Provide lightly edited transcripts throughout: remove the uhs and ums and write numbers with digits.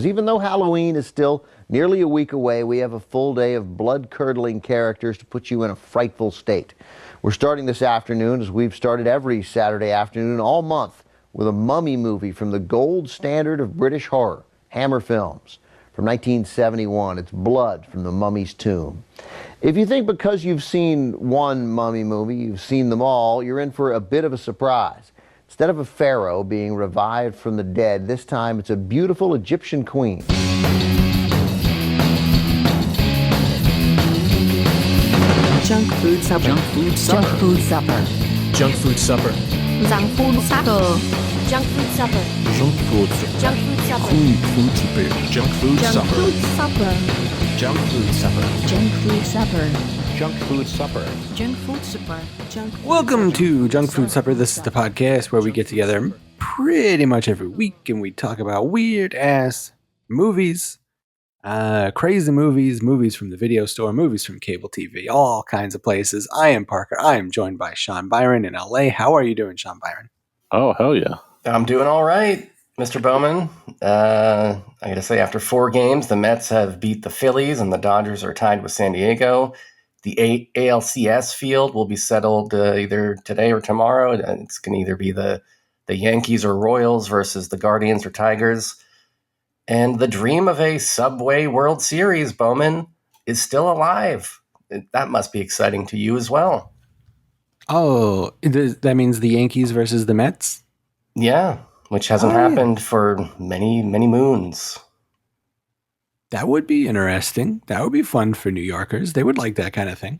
Even though Halloween is still nearly a week away, we have a full day of blood-curdling characters to put you in a frightful state. We're starting this afternoon, as we've started every Saturday afternoon all month, with a mummy movie from the gold standard of British horror, Hammer Films. From 1971, it's Blood from the Mummy's Tomb. If you think because you've seen one mummy movie, you've seen them all, you're in for a bit of a surprise. Instead of a pharaoh being revived from the dead, this time it's a beautiful Egyptian queen. Junk food supper. Junk food supper. Junk food supper. Junk food supper. Junk food supper. Junk food supper. Junk food supper. Junk food supper. Junk food Junk supper. food supper. Junk food supper. Junk food supper. Junk food supper. Junk food supper. Junk food Welcome to Junk Food Supper. This is the podcast where we get together pretty much every week and we talk about weird ass movies, crazy movies, movies from the video store, movies from cable TV, all kinds of places. I am Parker. I am joined by Sean Byron in LA. How are you doing, Sean Byron? Oh, hell yeah. I'm doing all right, Mr. Bowman. I got to say, after 4 games, the Mets have beat the Phillies and the Dodgers are tied with San Diego. The ALCS field will be settled either today or tomorrow. It's going to either be the Yankees or Royals versus the Guardians or Tigers. And the dream of a Subway World Series, Bowman, is still alive. That must be exciting to you as well. Oh, that means the Yankees versus the Mets? Yeah, which hasn't happened for many, many moons. That would be interesting. That would be fun for New Yorkers. They would like that kind of thing.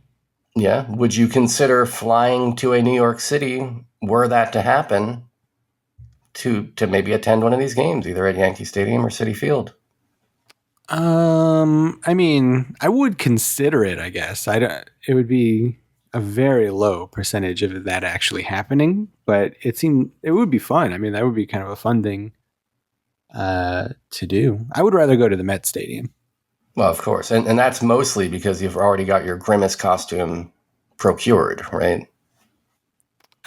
Yeah. Would you consider flying to a New York City, were that to happen, to maybe attend one of these games, either at Yankee Stadium or Citi Field? I mean, I would consider it, I guess. It would be a very low percentage of that actually happening, but it would be fun. I mean, that would be kind of a fun thing to do. I would rather go to the Met Stadium. Well, of course. And that's mostly because you've already got your Grimace costume procured, right?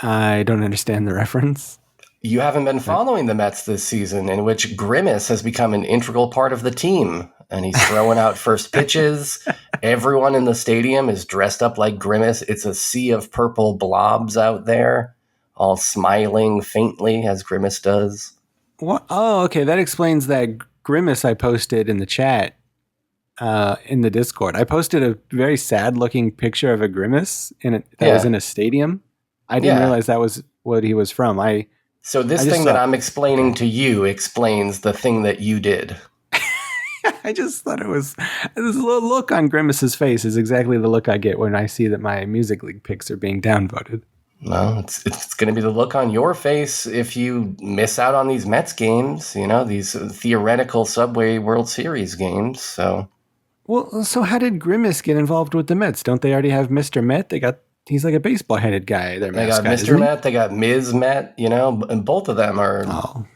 I don't understand the reference. You haven't been following the Mets this season, in which Grimace has become an integral part of the team. And he's throwing out first pitches. Everyone in the stadium is dressed up like Grimace. It's a sea of purple blobs out there, all smiling faintly as Grimace does. What? Oh, okay. That explains that Grimace I posted in the chat in the Discord. I posted a very sad-looking picture of a Grimace that was in a stadium. I didn't realize that was what he was from. So this thing that I'm explaining to you explains the thing that you did. I just thought this little look on Grimace's face is exactly the look I get when I see that my Music League picks are being downvoted. Well, it's going to be the look on your face if you miss out on these Mets games, these theoretical Subway World Series games. So how did Grimace get involved with the Mets? Don't they already have Mr. Met? He's like a baseball-headed guy. They got Mr. Met, they got Ms. Met, and both of them are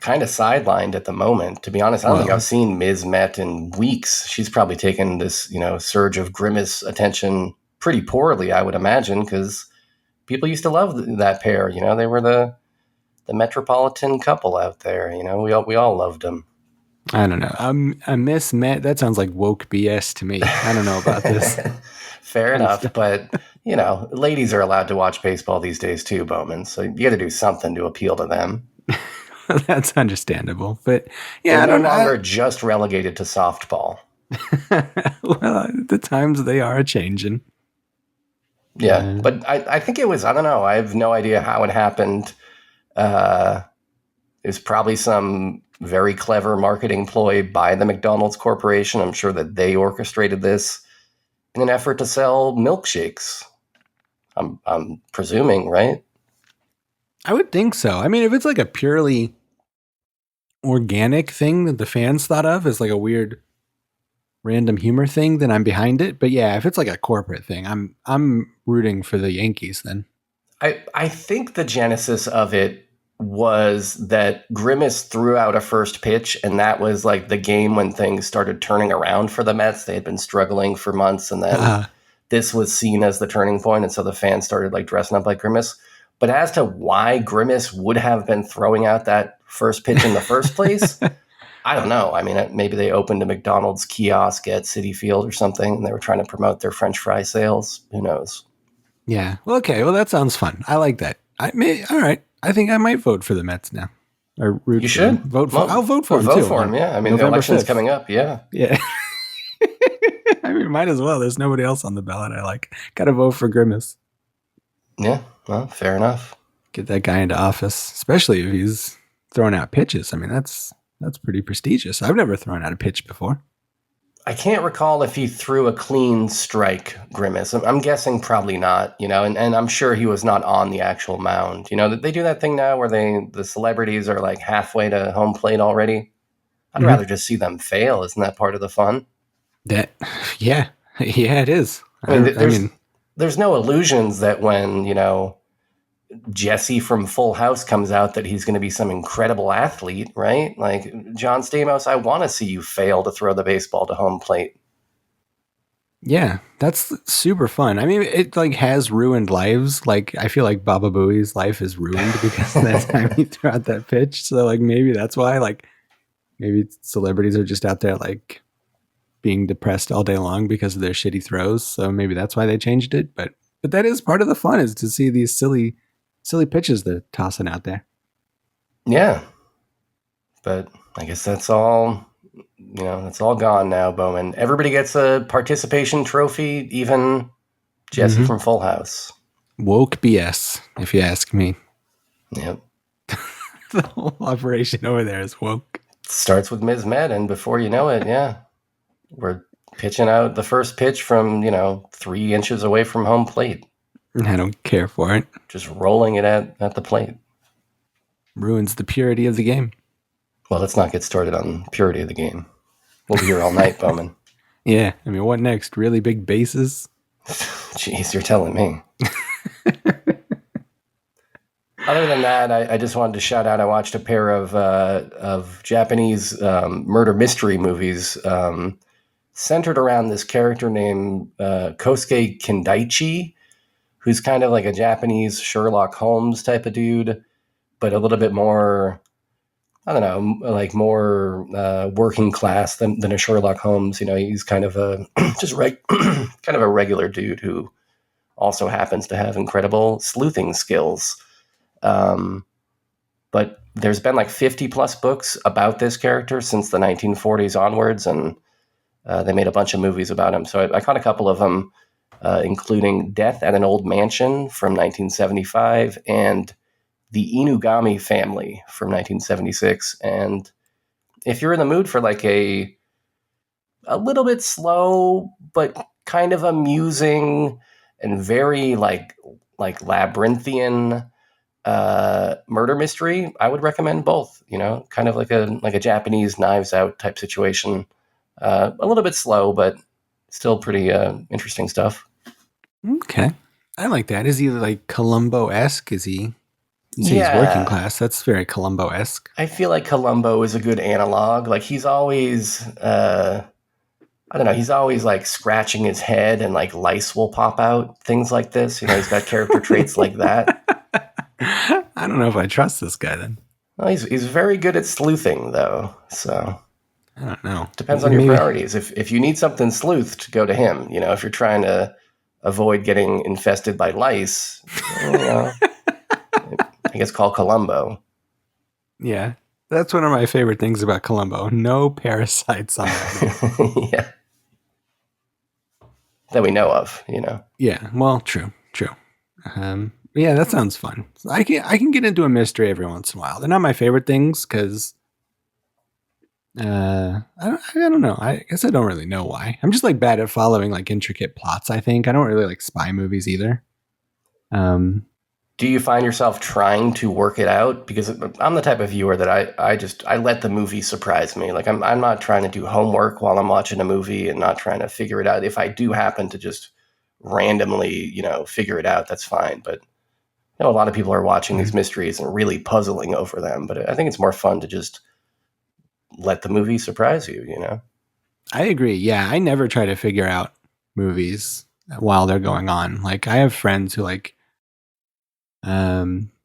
kind of sidelined at the moment. To be honest, I don't think I've seen Ms. Met in weeks. She's probably taken this, surge of Grimace attention pretty poorly, I would imagine, because people used to love that pair. They were the metropolitan couple out there. We all loved them. I don't know. A Miss Met, that sounds like woke BS to me. I don't know about this. Fair enough, but ladies are allowed to watch baseball these days too, Bowman. So you got to do something to appeal to them. That's understandable, but yeah, they're no longer just relegated to softball. Well, the times they are changing. Yeah, but I think it was, I don't know. I have no idea how it happened. It was probably some very clever marketing ploy by the McDonald's Corporation. I'm sure that they orchestrated this in an effort to sell milkshakes. I'm presuming, right? I would think so. I mean, if it's like a purely organic thing that the fans thought of as like a weird random humor thing, then I'm behind it. But yeah, if it's like a corporate thing, I'm rooting for the Yankees then. I think the genesis of it was that Grimace threw out a first pitch, and that was like the game when things started turning around for the Mets. They had been struggling for months, and then this was seen as the turning point, and so the fans started like dressing up like Grimace. But as to why Grimace would have been throwing out that first pitch in the first place, I don't know. I mean, maybe they opened a McDonald's kiosk at Citi Field or something, and they were trying to promote their French fry sales. Who knows? Yeah. Well, okay. Well, that sounds fun. I like that. All right. I think I might vote for the Mets now. Or root You for should them. Vote for. I'll vote for them Vote too. for him. Yeah. I mean, November the election's 5th. coming up. Yeah. Yeah. I mean, might as well. There's nobody else on the ballot. I like. Got to vote for Grimace. Yeah. Well, fair enough. Get that guy into office, especially if he's throwing out pitches. I mean, that's pretty prestigious. I've never thrown out a pitch before. I can't recall if he threw a clean strike, Grimace. I'm guessing probably not, and I'm sure he was not on the actual mound. They do that thing now where the celebrities are like halfway to home plate already. I'd rather just see them fail. Isn't that part of the fun? Yeah, it is. I mean, there's no illusions that when, Jesse from Full House comes out that he's going to be some incredible athlete, right? Like, John Stamos, I want to see you fail to throw the baseball to home plate. Yeah, that's super fun. I mean, it like has ruined lives. Like, I feel like Baba Booey's life is ruined because of that time he threw out that pitch. So like maybe that's why, like, maybe celebrities are just out there like being depressed all day long because of their shitty throws. So maybe that's why they changed it. But that is part of the fun, is to see these silly pitches they're tossing out there. Yeah. But I guess that's all, that's all gone now, Bowman. Everybody gets a participation trophy, even Jesse from Full House. Woke BS, if you ask me. Yep. The whole operation over there is woke. Starts with Ms. Med, and before you know it, yeah, we're pitching out the first pitch from, 3 inches away from home plate. I don't care for it. Just rolling it at the plate. Ruins the purity of the game. Well, let's not get started on purity of the game. We'll be here all night, Bowman. Yeah, I mean, what next? Really big bases? Jeez, you're telling me. Other than that, I just wanted to shout out, I watched a pair of Japanese murder mystery movies centered around this character named Kosuke Kindaichi, who's kind of like a Japanese Sherlock Holmes type of dude, but a little bit more, I don't know, like more working class than a Sherlock Holmes. He's kind of a kind of a regular dude who also happens to have incredible sleuthing skills. But there's been like 50 plus books about this character since the 1940s onwards, and they made a bunch of movies about him. So I caught a couple of them, including Death at an Old Mansion from 1975 and The Inugami Family from 1976. And if you're in the mood for like a little bit slow, but kind of amusing and very like labyrinthian murder mystery, I would recommend both. Kind of like a Japanese Knives Out type situation. A little bit slow, but still pretty interesting stuff. Okay, I like that. Is he like Columbo-esque? Is he? You say Yeah. he's working class. That's very Columbo-esque. I feel like Columbo is a good analog. Like, he's always, I don't know, he's always like scratching his head and like lice will pop out, things like this. He's got character traits like that. I don't know if I trust this guy then. Well, he's very good at sleuthing, though. So I don't know. depends on your priorities. If you need something sleuthed, go to him. If you're trying to avoid getting infested by lice, I guess call Columbo. Yeah, that's one of my favorite things about Columbo. No parasites on that. Yeah. That we know of, Yeah, well, true. Yeah, that sounds fun. I can get into a mystery every once in a while. They're not my favorite things because I don't know. I guess I don't really know why. I'm just like bad at following like intricate plots. I think I don't really like spy movies either. Do you find yourself trying to work it out? Because I'm the type of viewer that I let the movie surprise me. Like, I'm not trying to do homework while I'm watching a movie and not trying to figure it out. If I do happen to just randomly, figure it out, that's fine. But I know a lot of people are watching these mysteries and really puzzling over them. But I think it's more fun to just let the movie surprise you, I agree. Yeah, I never try to figure out movies while they're going on. Like, I have friends who like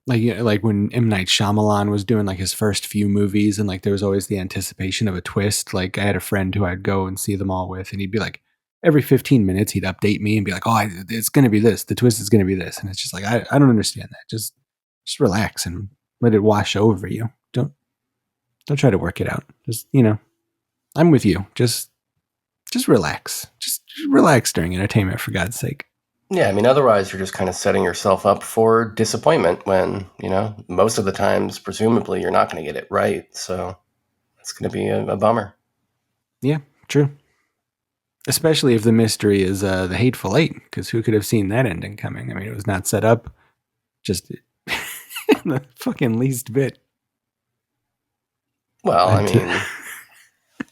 Like when M. Night Shyamalan was doing like his first few movies, and like there was always the anticipation of a twist. Like I had a friend who I'd go and see them all with, and he'd be like, every 15 minutes he'd update me and be like, "Oh, it's going to be this. The twist is going to be this," and it's just like I don't understand that. Just relax and let it wash over you. Don't try to work it out. Just I'm with you. Just relax. Just relax during entertainment, for God's sake. Yeah, I mean, otherwise you're just kind of setting yourself up for disappointment when, most of the times, presumably, you're not going to get it right. So it's going to be a bummer. Yeah, true. Especially if the mystery is the Hateful Eight, because who could have seen that ending coming? I mean, it was not set up just in the fucking least bit. Well, I mean,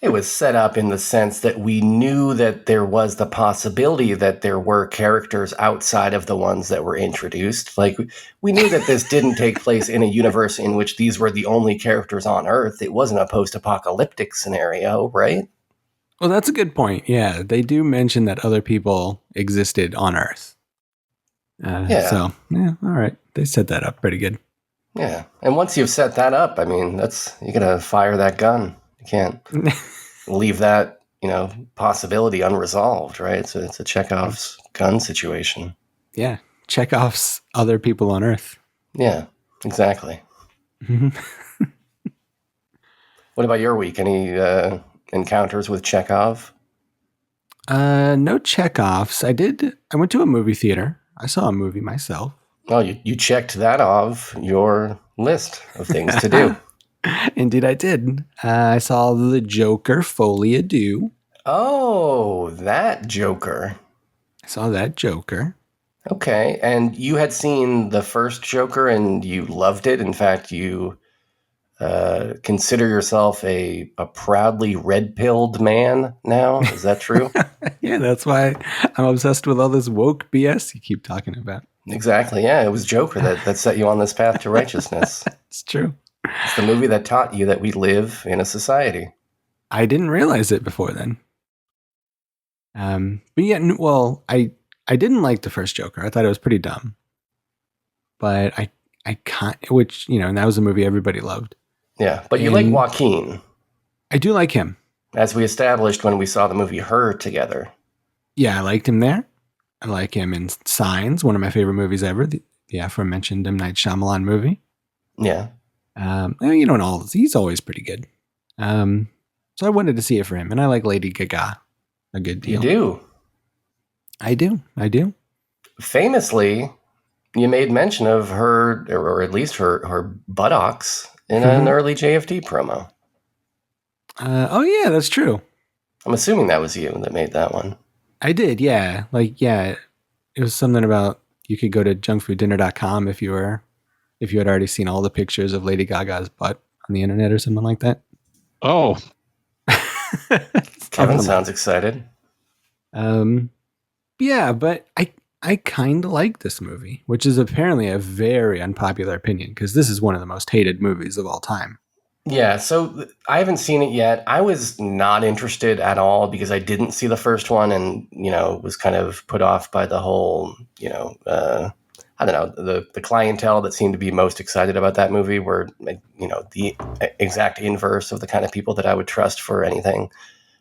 it was set up in the sense that we knew that there was the possibility that there were characters outside of the ones that were introduced. Like, we knew that this didn't take place in a universe in which these were the only characters on Earth. It wasn't a post-apocalyptic scenario, right? Well, that's a good point. Yeah, they do mention that other people existed on Earth. So, yeah, all right. They set that up pretty good. Yeah. And once you've set that up, I mean, you got to fire that gun. You can't leave that, possibility unresolved, right? So it's a Chekhov's gun situation. Yeah. Chekhov's other people on Earth. Yeah, exactly. What about your week? Any encounters with Chekhov? No Chekhovs. I went to a movie theater. I saw a movie myself. Oh, you checked that off your list of things to do. Indeed, I did. I saw The Joker, Folie à Deux. Oh, that Joker. I saw that Joker. Okay, and you had seen the first Joker and you loved it. In fact, you consider yourself a proudly red-pilled man now. Is that true? Yeah, that's why I'm obsessed with all this woke BS you keep talking about. Exactly, yeah. It was Joker that set you on this path to righteousness. It's true. It's the movie that taught you that we live in a society. I didn't realize it before then. But yeah, well, I didn't like the first Joker. I thought it was pretty dumb. But I can't, which, and that was a movie everybody loved. Yeah, but you like Joaquin. I do like him. As we established when we saw the movie Her together. Yeah, I liked him there. I like him in Signs, one of my favorite movies ever. The aforementioned M. Night Shyamalan movie. Yeah. And all he's always pretty good. So I wanted to see it for him, and I like Lady Gaga a good deal. You do. I do. Famously, you made mention of her, or at least her buttocks in an early JFD promo. Oh yeah, that's true. I'm assuming that was you that made that one. I did, yeah. It was something about you could go to junkfooddinner.com if you had already seen all the pictures of Lady Gaga's butt on the internet or something like that. Oh. Kevin sounds excited. Yeah, but I kind of like this movie, which is apparently a very unpopular opinion because this is one of the most hated movies of all time. Yeah, so I haven't seen it yet. I was not interested at all because I didn't see the first one and, was kind of put off by the whole, I don't know, the clientele that seemed to be most excited about that movie were, the exact inverse of the kind of people that I would trust for anything.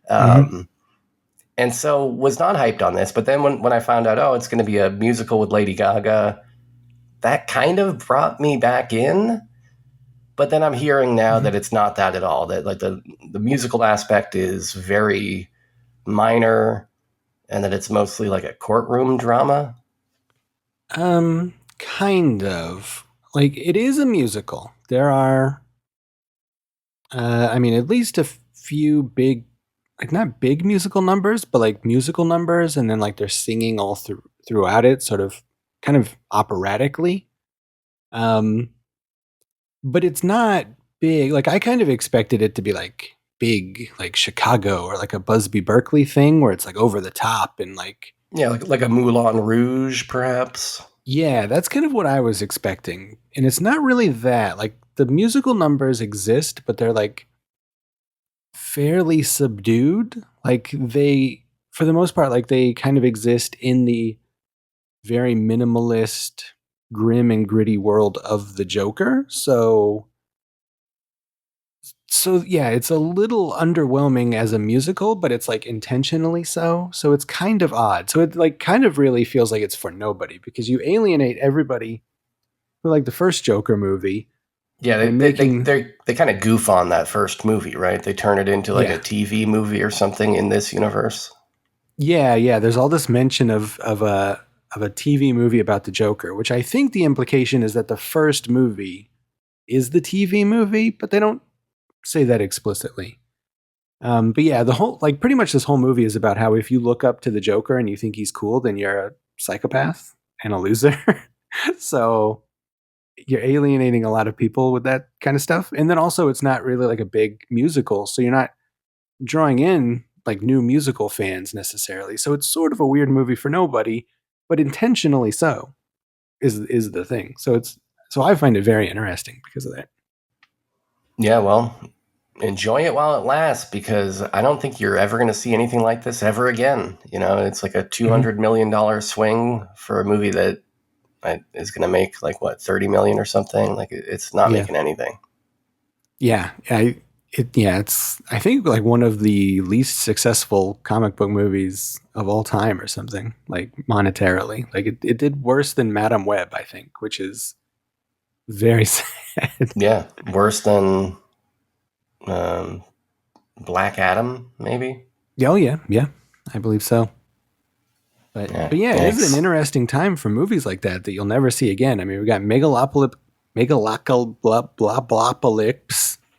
And so was not hyped on this. But then when I found out, it's going to be a musical with Lady Gaga, that kind of brought me back in. But then I'm hearing now that it's not that at all, that like the musical aspect is very minor and that it's mostly like a courtroom drama. Kind of. Like, it is a musical. There are, at least a few big, like not big musical numbers, but like musical numbers. And then like they're singing all throughout it, sort of kind of operatically. But it's not big. Like, I kind of expected it to be like big, like Chicago or like a Busby Berkeley thing where it's like over the top and like. Yeah, like a Moulin Rouge, perhaps. Yeah, that's kind of what I was expecting. And it's not really that. Like, the musical numbers exist, but they're like fairly subdued. Like, they, for the most part, like they kind of exist in the very minimalist grim and gritty world of the Joker. So yeah, it's a little underwhelming as a musical, but it's like intentionally so. So it's kind of odd. So it like kind of really feels like it's for nobody because you alienate everybody for like the first Joker movie. Yeah, they kind of goof on that first movie, right? They turn it into like a TV movie or something in this universe. Yeah. There's all this mention of a TV movie about the Joker, which I think the implication is that the first movie is the TV movie, but they don't say that explicitly. But yeah, the whole like pretty much this whole movie is about how if you look up to the Joker and you think he's cool, then you're a psychopath and a loser. So you're alienating a lot of people with that kind of stuff. And then also it's not really like a big musical, so you're not drawing in like new musical fans necessarily. So it's sort of a weird movie for nobody, but intentionally so is the thing. So I find it very interesting because of that. Yeah, well, enjoy it while it lasts because I don't think you're ever going to see anything like this ever again. You know, it's like a $200 million swing for a movie that is going to make like what, 30 million or something. Like it's not making anything. Yeah. It's I think like one of the least successful comic book movies of all time or something, like monetarily. Like it did worse than Madam Web, I think, which is very sad. Yeah, worse than Black Adam, maybe. Oh yeah, I believe so. But yeah, it is an interesting time for movies like that you'll never see again. I mean, we got Megalopolis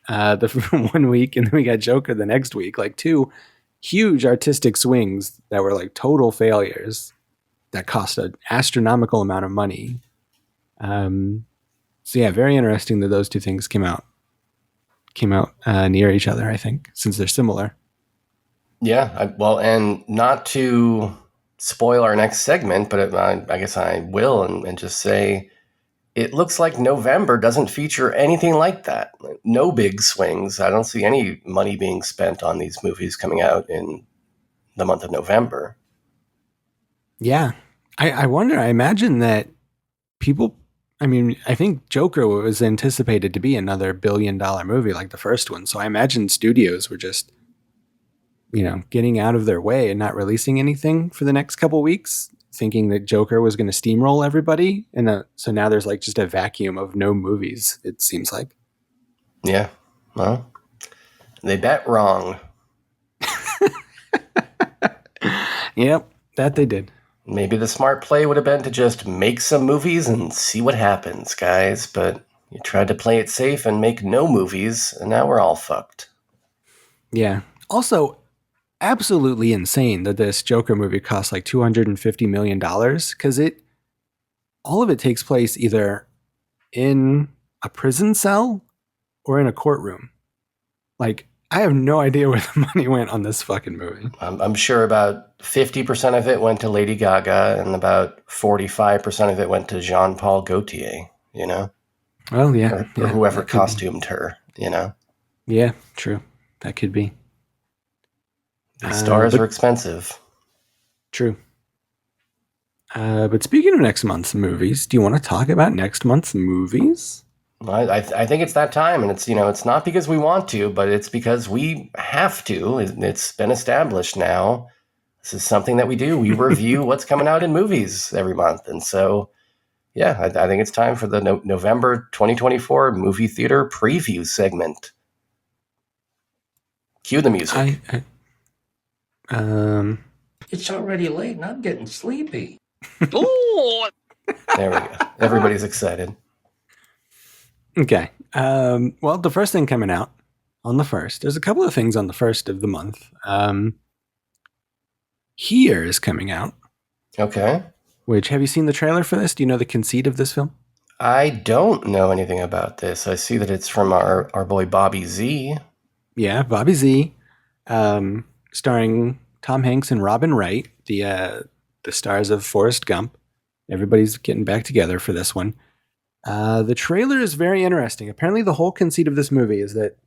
the 1 week, and then we got Joker the next week. Like two huge artistic swings that were like total failures that cost an astronomical amount of money. So yeah, very interesting that those two things came out near each other, I think, since they're similar. Yeah, and not to spoil our next segment, but I guess I will and just say it looks like November doesn't feature anything like that. No big swings. I don't see any money being spent on these movies coming out in the month of November. Yeah. I wonder, I imagine that people, I mean, I think Joker was anticipated to be another $1 billion movie like the first one. So I imagine studios were just, getting out of their way and not releasing anything for the next couple weeks, thinking that Joker was going to steamroll everybody. And so now there's like just a vacuum of no movies, it seems like. Yeah. Well, they bet wrong. Yep, that they did. Maybe the smart play would have been to just make some movies and see what happens, guys. But you tried to play it safe and make no movies, and now we're all fucked. Yeah. Also, absolutely insane that this Joker movie costs like $250 million because all of it takes place either in a prison cell or in a courtroom. Like, I have no idea where the money went on this fucking movie. I'm sure about 50% of it went to Lady Gaga and about 45% of it went to Jean-Paul Gaultier, Well, yeah. Or whoever costumed her, Yeah, true. That could be. The stars are expensive. True. But speaking of next month's movies, do you want to talk about next month's movies? I think it's that time, and it's it's not because we want to, but it's because we have to. It's been established now. This is something that we do. We review what's coming out in movies every month, and so yeah, I think it's time for the November 2024 movie theater preview segment. Cue the music. It's already late, and I'm getting sleepy. Oh, there we go. Everybody's excited. Okay. Well, the first thing coming out on the 1st, there's a couple of things on the 1st of the month. Here is coming out. Okay. Which, have you seen the trailer for this? Do you know the conceit of this film? I don't know anything about this. I see that it's from our boy Bobby Z. Yeah, Bobby Z. Starring Tom Hanks and Robin Wright, the stars of Forrest Gump. Everybody's getting back together for this one. The trailer is very interesting. Apparently the whole conceit of this movie is that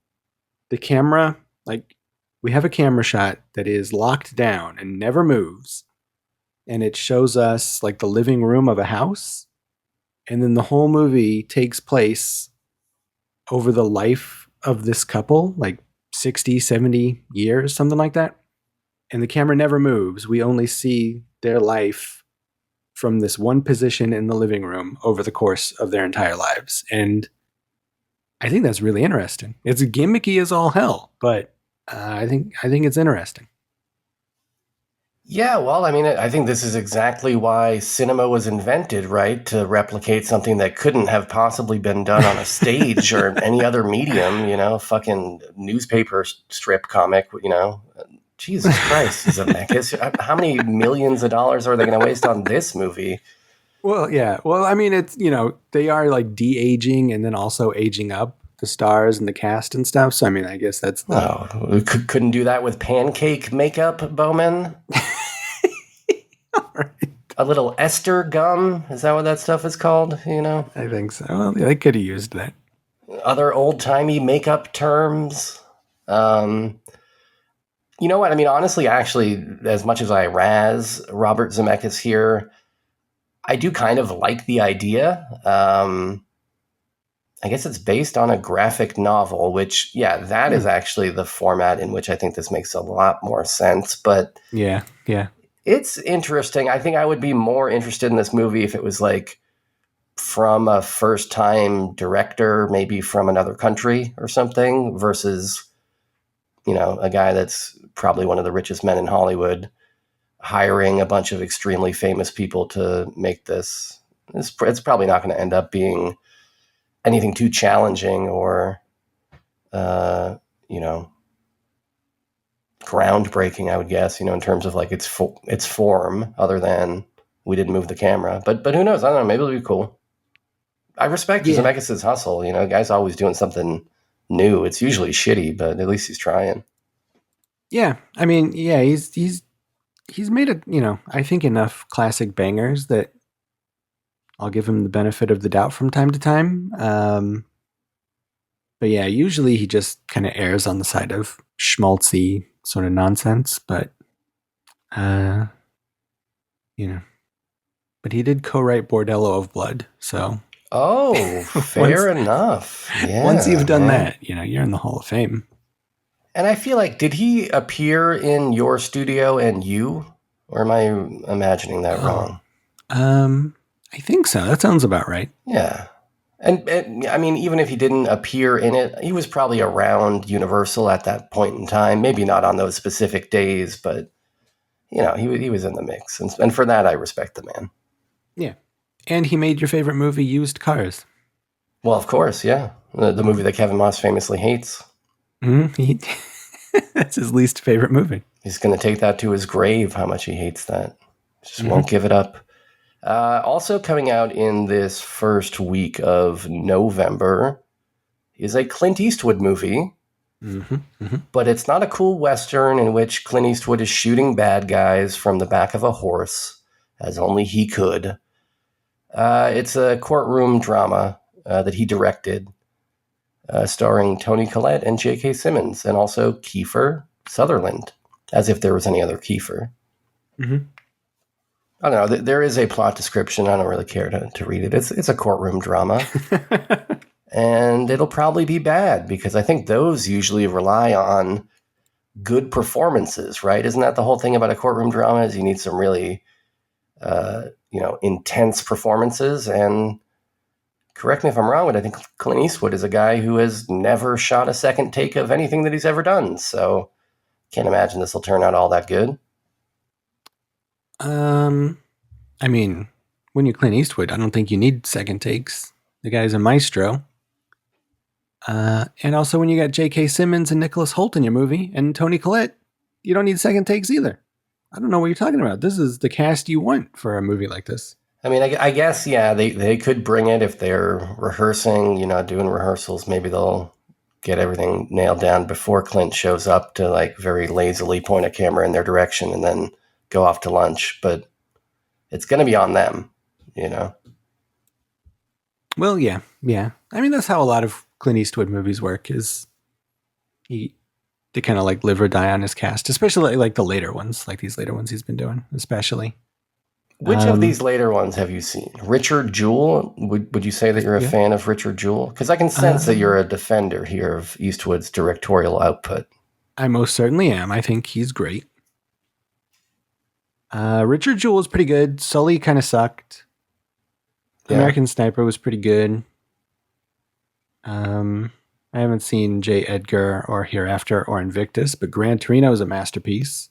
the camera, like, we have a camera shot that is locked down and never moves. And it shows us like the living room of a house. And then the whole movie takes place over the life of this couple, like 60, 70 years, something like that. And the camera never moves. We only see their life from this one position in the living room over the course of their entire lives. And I think that's really interesting. It's gimmicky as all hell, but I think it's interesting. Yeah, well, I mean, I think this is exactly why cinema was invented, right? To replicate something that couldn't have possibly been done on a stage or any other medium, fucking newspaper strip comic, Jesus Christ, Zemeckis. How many millions of dollars are they going to waste on this movie? Well, yeah. Well, I mean, it's, they are like de-aging and then also aging up the stars and the cast and stuff. So, I mean, I guess that's... we couldn't do that with pancake makeup, Bowman? Right. A little ester gum? Is that what that stuff is called? I think so. Well, yeah, they could have used that. Other old-timey makeup terms? You know what? I mean, honestly, actually, as much as I razz Robert Zemeckis here, I do kind of like the idea. I guess it's based on a graphic novel, which, that is actually the format in which I think this makes a lot more sense. But yeah. It's interesting. I think I would be more interested in this movie if it was like from a first-time director, maybe from another country or something, versus, a guy that's probably one of the richest men in Hollywood hiring a bunch of extremely famous people to make this. It's probably not going to end up being anything too challenging or, groundbreaking, I would guess, in terms of like its form, other than we didn't move the camera. But who knows? I don't know. Maybe it'll be cool. I respect Zemeckis' hustle. The guy's always doing something new. It's usually shitty, but at least he's trying. Yeah, I mean, yeah, he's made I think enough classic bangers that I'll give him the benefit of the doubt from time to time. But yeah, usually he just kind of errs on the side of schmaltzy sort of nonsense. But but he did co-write Bordello of Blood, so. Oh, fair enough. Yeah, once you've done that, you're in the Hall of Fame. And I feel like, did he appear in your studio and you? Or am I imagining that wrong? I think so. That sounds about right. Yeah. And I mean, even if he didn't appear in it, he was probably around Universal at that point in time. Maybe not on those specific days, but, he was in the mix. And for that, I respect the man. Yeah. And he made your favorite movie, Used Cars. Well, of course, yeah. The movie that Kevin Moss famously hates. Mm-hmm. That's his least favorite movie. He's going to take that to his grave, how much he hates that. Just won't give it up. Also coming out in this first week of November is a Clint Eastwood movie. Mm-hmm. Mm-hmm. But it's not a cool Western in which Clint Eastwood is shooting bad guys from the back of a horse, as only he could. It's a courtroom drama that he directed, starring Toni Collette and J.K. Simmons, and also Kiefer Sutherland, as if there was any other Kiefer. Mm-hmm. I don't know. There is a plot description. I don't really care to read it. It's a courtroom drama. And it'll probably be bad because I think those usually rely on good performances, right? Isn't that the whole thing about a courtroom drama is you need some really, intense performances? And correct me if I'm wrong, but I think Clint Eastwood is a guy who has never shot a second take of anything that he's ever done. So can't imagine this will turn out all that good. I mean, when you're Clint Eastwood, I don't think you need second takes. The guy's a maestro. And also when you got J.K. Simmons and Nicholas Holt in your movie and Toni Collette, you don't need second takes either. I don't know what you're talking about. This is the cast you want for a movie like this. I mean, I guess, yeah, they could bring it if they're rehearsing, doing rehearsals. Maybe they'll get everything nailed down before Clint shows up to like very lazily point a camera in their direction and then go off to lunch. But it's going to be on them, Well, yeah. I mean, that's how a lot of Clint Eastwood movies work, is they kind of like live or die on his cast, especially like the later ones, like these later ones he's been doing, especially. Which of these later ones have you seen? Richard Jewell? Would you say that you're a fan of Richard Jewell? Because I can sense that you're a defender here of Eastwood's directorial output. I most certainly am. I think he's great. Richard Jewell is pretty good. Sully kind of sucked. Yeah. American Sniper was pretty good. I haven't seen J. Edgar or Hereafter or Invictus, but Gran Torino is a masterpiece.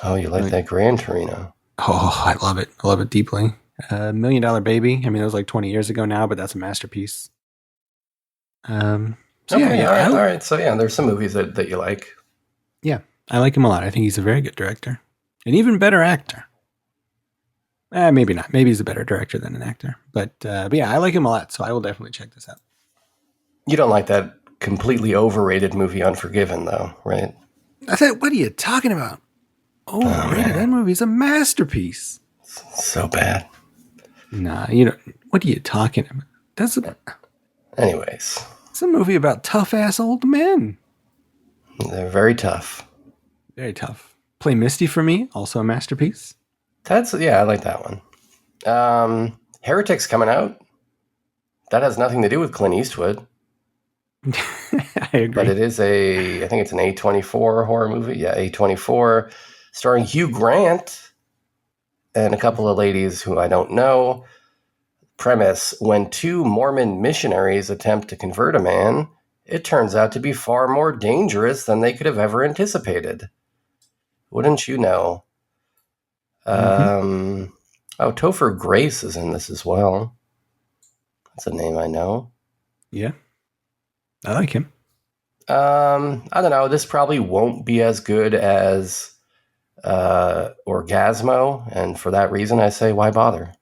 Oh, you like that Gran Torino? Oh, I love it. I love it deeply. $1 Million Baby. I mean, that was like 20 years ago now, but that's a masterpiece. All right. So yeah, there's some movies that you like. Yeah, I like him a lot. I think he's a very good director. An even better actor. Maybe not. Maybe he's a better director than an actor. But yeah, I like him a lot, so I will definitely check this out. You don't like that completely overrated movie Unforgiven, though, right? I said, what are you talking about? Overrated? That movie's a masterpiece. So bad. Nah, you don't. What are you talking about? Anyways. It's a movie about tough-ass old men. They're very tough. Very tough. Play Misty for Me, also a masterpiece. I like that one. Heretic's coming out. That has nothing to do with Clint Eastwood. I agree. But it is I think it's an A24 horror movie. Yeah, A24, starring Hugh Grant and a couple of ladies who I don't know. Premise: when two Mormon missionaries attempt to convert a man, it turns out to be far more dangerous than they could have ever anticipated. Wouldn't you know? Topher Grace is in this as well. That's a name I know. Yeah. I like him. I don't know. This probably won't be as good as Orgasmo, and for that reason, I say, why bother?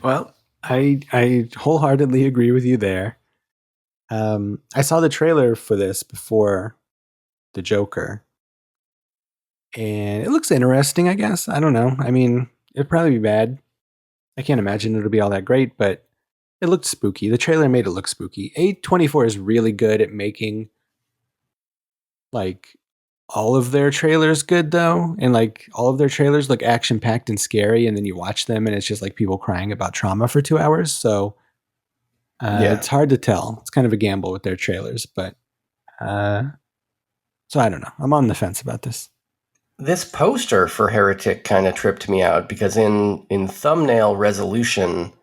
Well, I wholeheartedly agree with you there. I saw the trailer for this before the Joker, and it looks interesting, I guess. I don't know. I mean, it'd probably be bad. I can't imagine it'll be all that great, but it looked spooky. The trailer made it look spooky. A24 is really good at making like all of their trailers good though. And like all of their trailers look action packed and scary. And then you watch them and it's just like people crying about trauma for 2 hours. So it's hard to tell. It's kind of a gamble with their trailers, but so I don't know. I'm on the fence about this. This poster for Heretic kind of tripped me out because in thumbnail resolution,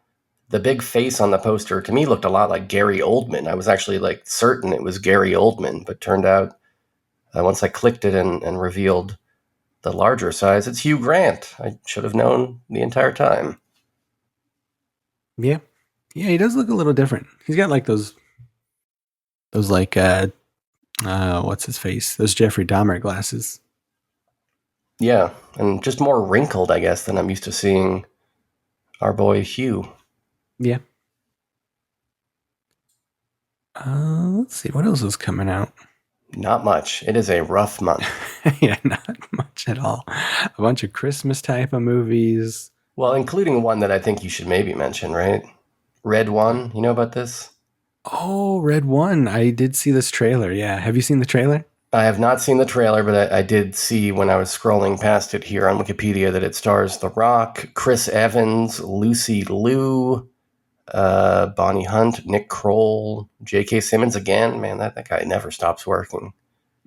the big face on the poster to me looked a lot like Gary Oldman. I was actually like certain it was Gary Oldman, but turned out once I clicked it and revealed the larger size, it's Hugh Grant. I should have known the entire time. Yeah. Yeah, he does look a little different. He's got like those like, what's his face? Those Jeffrey Dahmer glasses. Yeah, and just more wrinkled, I guess, than I'm used to seeing our boy Hugh. Yeah. Let's see. What else is coming out? Not much. It is a rough month. Yeah, not much at all. A bunch of Christmas type of movies. Well, including one that I think you should maybe mention, right? Red One. You know about this? Oh, Red One. I did see this trailer. Yeah. Have you seen the trailer? I have not seen the trailer, but I did see when I was scrolling past it here on Wikipedia that it stars The Rock, Chris Evans, Lucy Liu, Bonnie Hunt, Nick Kroll, J.K. Simmons again. Man, that guy never stops working.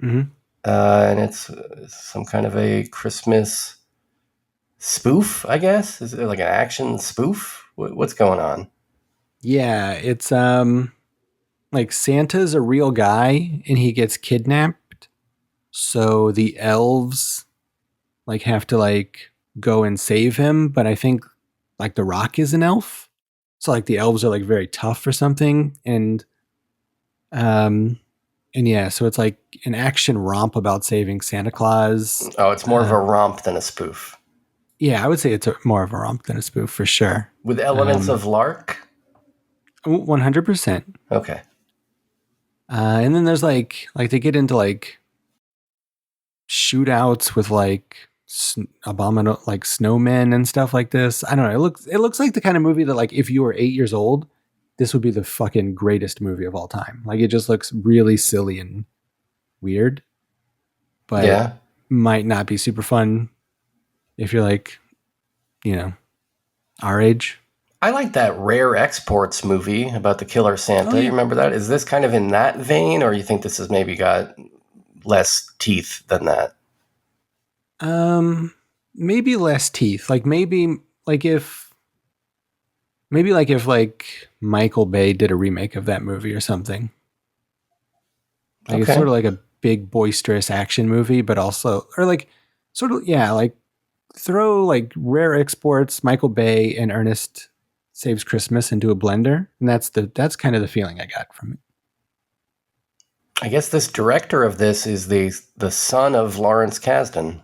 Mm-hmm. And it's some kind of a Christmas spoof, I guess. Is it like an action spoof? What's going on? Yeah, it's like Santa's a real guy and he gets kidnapped. So the elves like have to like go and save him, but I think like The Rock is an elf. So like the elves are like very tough or something, and yeah, so it's like an action romp about saving Santa Claus. Oh, it's more of a romp than a spoof. Yeah, I would say it's more of a romp than a spoof for sure. With elements of Lark? 100%. Okay. And then there's like they get into like shootouts with like abominable like snowmen and stuff like this. I don't know. It looks like the kind of movie that like if you were 8 years old, this would be the fucking greatest movie of all time. Like it just looks really silly and weird, but might not be super fun if you're like, our age. I like that Rare Exports movie about the killer Santa. Oh, yeah. You remember that? Is this kind of in that vein, or you think this has maybe got less teeth than that? Maybe less teeth. Maybe if Michael Bay did a remake of that movie or something. It's sort of like a big boisterous action movie, but also, throw Rare Exports, Michael Bay, and Ernest Saves Christmas into a blender, and that's kind of the feeling I got from it. I guess this director of this is the son of Lawrence Kasdan,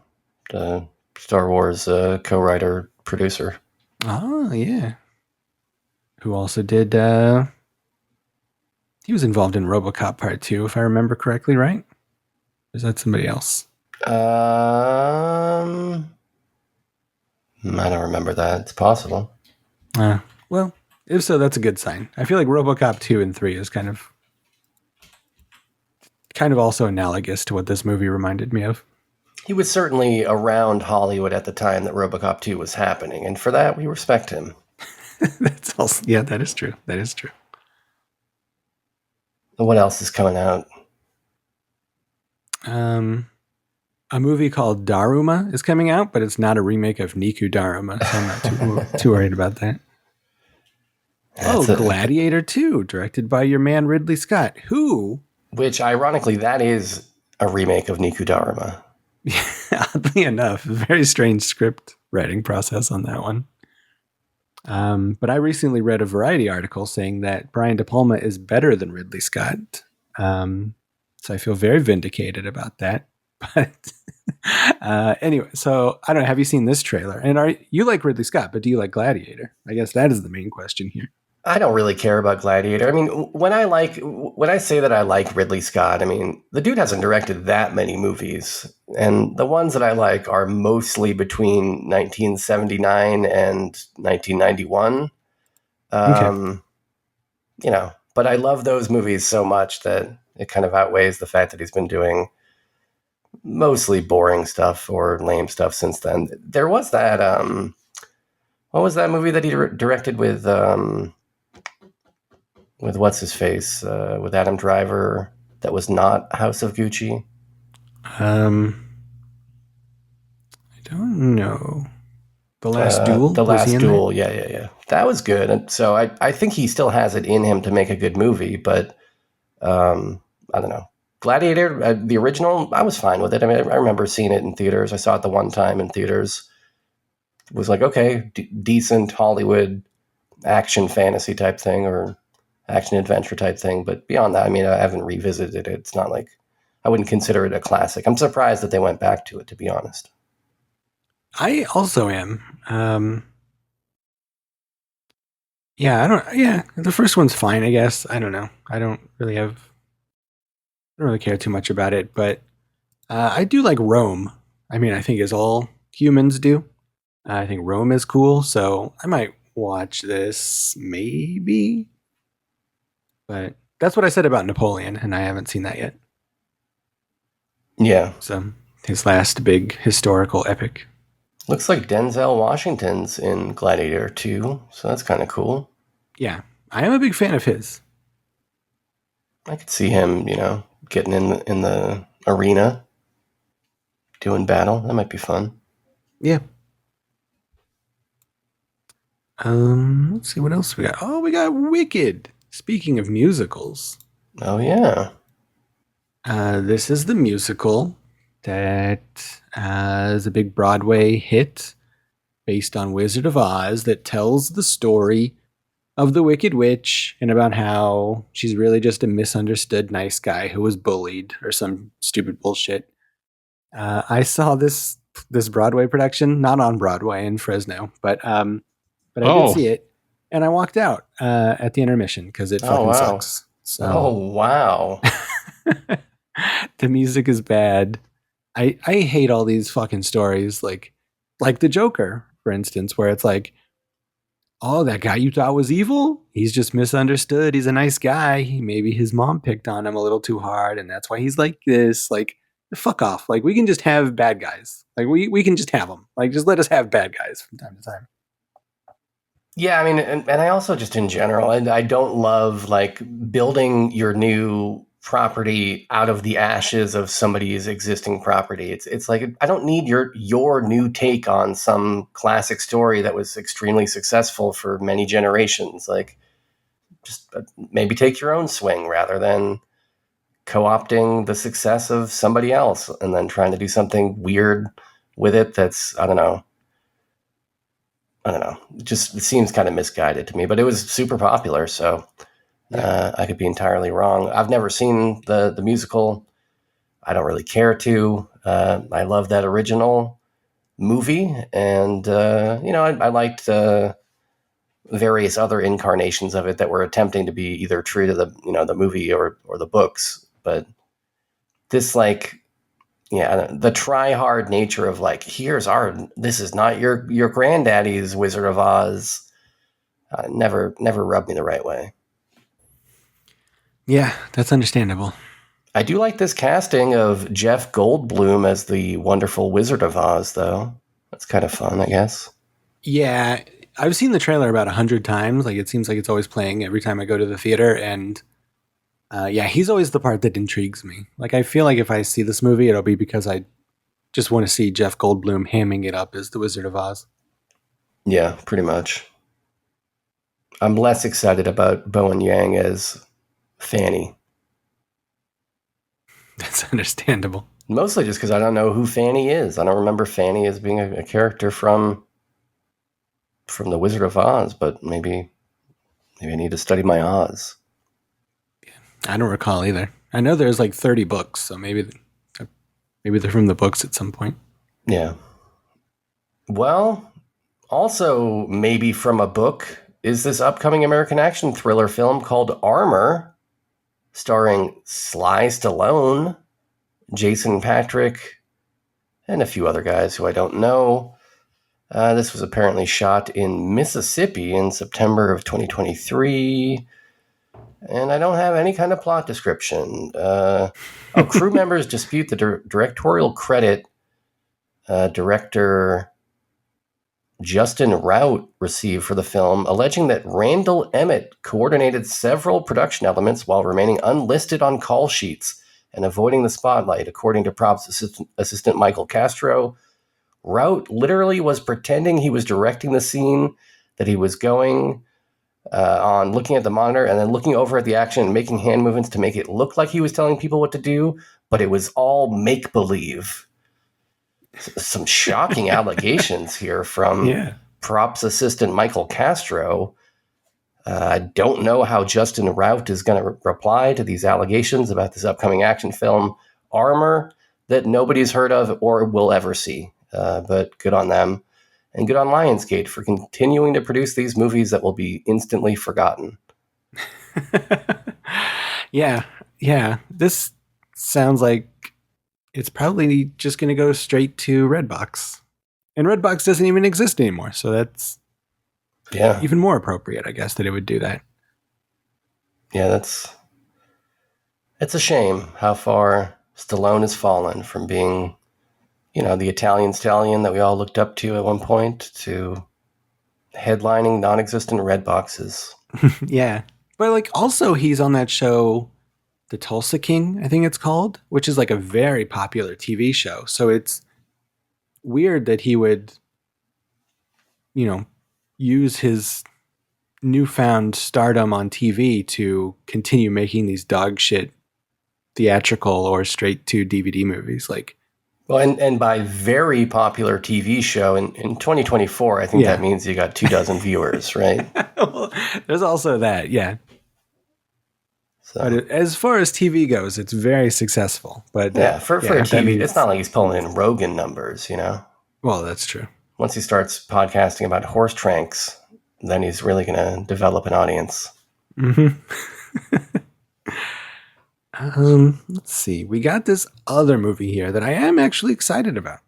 the Star Wars co-writer producer. Oh yeah, who also did. He was involved in RoboCop Part 2, if I remember correctly, right? Or is that somebody else? I don't remember that. It's possible. Well, if so, that's a good sign. I feel like RoboCop 2 and 3 is kind of also analogous to what this movie reminded me of. He was certainly around Hollywood at the time that RoboCop 2 was happening, and for that, we respect him. That's also, yeah, that is true. That is true. What else is coming out? A movie called Daruma is coming out, but it's not a remake of Niku Daruma, so I'm not too worried about that. Gladiator 2, directed by your man Ridley Scott, which, ironically, that is a remake of Niku Daruma. Oddly enough, a very strange script writing process on that one. But I recently read a Variety article saying that Brian De Palma is better than Ridley Scott. So I feel very vindicated about that. But anyway, so I don't know. Have you seen this trailer? And you like Ridley Scott, but do you like Gladiator? I guess that is the main question here. I don't really care about Gladiator. I mean, when I say that I like Ridley Scott, I mean, the dude hasn't directed that many movies. And the ones that I like are mostly between 1979 and 1991. Okay. But I love those movies so much that it kind of outweighs the fact that he's been doing mostly boring stuff or lame stuff since then. There was that, what was that movie that he directed with what's his face, with Adam Driver, that was not House of Gucci? I don't know. The Last Duel? The Last Duel, yeah. That was good. And so I think he still has it in him to make a good movie, but I don't know. Gladiator, the original, I was fine with it. I mean, I remember seeing it in theaters. I saw it the one time in theaters. It was like, okay, decent Hollywood action fantasy type thing, or action adventure type thing. But beyond that, I mean, I haven't revisited it. It's not like I wouldn't consider it a classic. I'm surprised that they went back to it, to be honest. I also am. The first one's fine, I guess. I don't know. I don't really care too much about it, but I do like Rome. I mean, I think as all humans do. I think Rome is cool, so I might watch this, maybe. But that's what I said about Napoleon, and I haven't seen that yet. Yeah. So his last big historical epic. Looks like Denzel Washington's in Gladiator 2, so that's kind of cool. Yeah, I am a big fan of his. I could see him, getting in the arena, doing battle. That might be fun. Yeah. Let's see what else we got. Oh, we got Wicked. Speaking of musicals. Oh, yeah. This is the musical that is a big Broadway hit based on Wizard of Oz that tells the story of the Wicked Witch and about how she's really just a misunderstood nice guy who was bullied or some stupid bullshit. I saw this Broadway production, not on Broadway in Fresno, but I did see it, and I walked out at the intermission because it fucking sucks. So. Oh, wow. The music is bad. I hate all these fucking stories, like the Joker, for instance, where it's like, oh, that guy you thought was evil? He's just misunderstood. He's a nice guy. Maybe his mom picked on him a little too hard, and that's why he's like this. Like, fuck off. Like, we can just have bad guys. Like, we can just have them. Like, just let us have bad guys from time to time. Yeah, I mean, and I also just in general, I don't love like building your new property out of the ashes of somebody's existing property. It's like I don't need your new take on some classic story that was extremely successful for many generations. Like, just maybe take your own swing rather than co-opting the success of somebody else and then trying to do something weird with it. That's I don't know. It seems kind of misguided to me, but it was super popular, so I could be entirely wrong. I've never seen the musical. I don't really care to. I love that original movie, and I liked various other incarnations of it that were attempting to be either true to the movie or the books. But this the try-hard nature of like, this is not your granddaddy's Wizard of Oz. Never rubbed me the right way. Yeah, that's understandable. I do like this casting of Jeff Goldblum as the wonderful Wizard of Oz, though. That's kind of fun, I guess. Yeah, I've seen the trailer about 100 times. Like, it seems like it's always playing every time I go to the theater, and he's always the part that intrigues me. Like, I feel like if I see this movie, it'll be because I just want to see Jeff Goldblum hamming it up as the Wizard of Oz. Yeah, pretty much. I'm less excited about Bowen Yang as Fanny. That's understandable. Mostly just because I don't know who Fanny is. I don't remember Fanny as being a character from the Wizard of Oz, but maybe I need to study my Oz. I don't recall either. I know there's like 30 books, so maybe they're from the books at some point. Yeah. Well, also maybe from a book is this upcoming American action thriller film called Armor, starring Sly Stallone, Jason Patric, and a few other guys who I don't know. This was apparently shot in Mississippi in September of 2023. And I don't have any kind of plot description. Crew members dispute the directorial credit director Justin Rout received for the film, alleging that Randall Emmett coordinated several production elements while remaining unlisted on call sheets and avoiding the spotlight. According to props assistant Michael Castro, Rout literally was pretending he was directing the scene that he was going on, looking at the monitor and then looking over at the action and making hand movements to make it look like he was telling people what to do, but it was all make-believe. Some shocking allegations here from props assistant Michael Castro. I don't know how Justin Rout is going to reply to these allegations about this upcoming action film, Armor, that nobody's heard of or will ever see. But good on them. And good on Lionsgate for continuing to produce these movies that will be instantly forgotten. Yeah. This sounds like it's probably just going to go straight to Redbox. And Redbox doesn't even exist anymore, so that's even more appropriate, I guess, that it would do that. Yeah, it's a shame how far Stallone has fallen from being, the Italian stallion that we all looked up to at one point to headlining non-existent red boxes. Yeah. But like also he's on that show, The Tulsa King, I think it's called, which is like a very popular TV show. So it's weird that he would, use his newfound stardom on TV to continue making these dog shit theatrical or straight to DVD movies. Like, well, and by very popular TV show in 2024, I think that means you got 24 viewers, right? Well, there's also that, yeah. So. But as far as TV goes, it's very successful. But for a TV, it's not like he's pulling in Rogan numbers, Well, that's true. Once he starts podcasting about horse tranks, then he's really going to develop an audience. Mm-hmm. Let's see. We got this other movie here that I am actually excited about.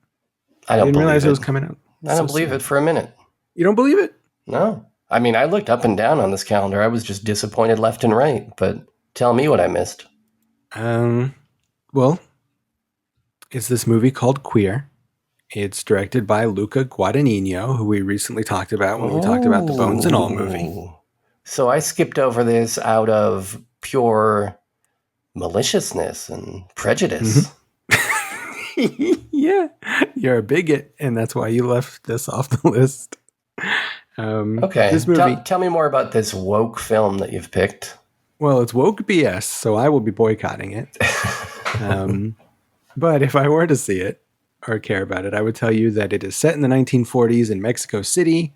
I didn't realize it was coming out. I don't believe it for a minute. You don't believe it? No. I mean, I looked up and down on this calendar. I was just disappointed left and right. But tell me what I missed. Well, is this movie called Queer. It's directed by Luca Guadagnino, who we recently talked about when we talked about the Bones and All movie. So I skipped over this out of pure maliciousness and prejudice. Yeah, you're a bigot, and that's why you left this off the list. Okay, This movie, tell me more about this woke film that you've picked. well, it's woke BS, so I will be boycotting it. But if I were to see it or care about it, I would tell you that it is set in the 1940s in Mexico City.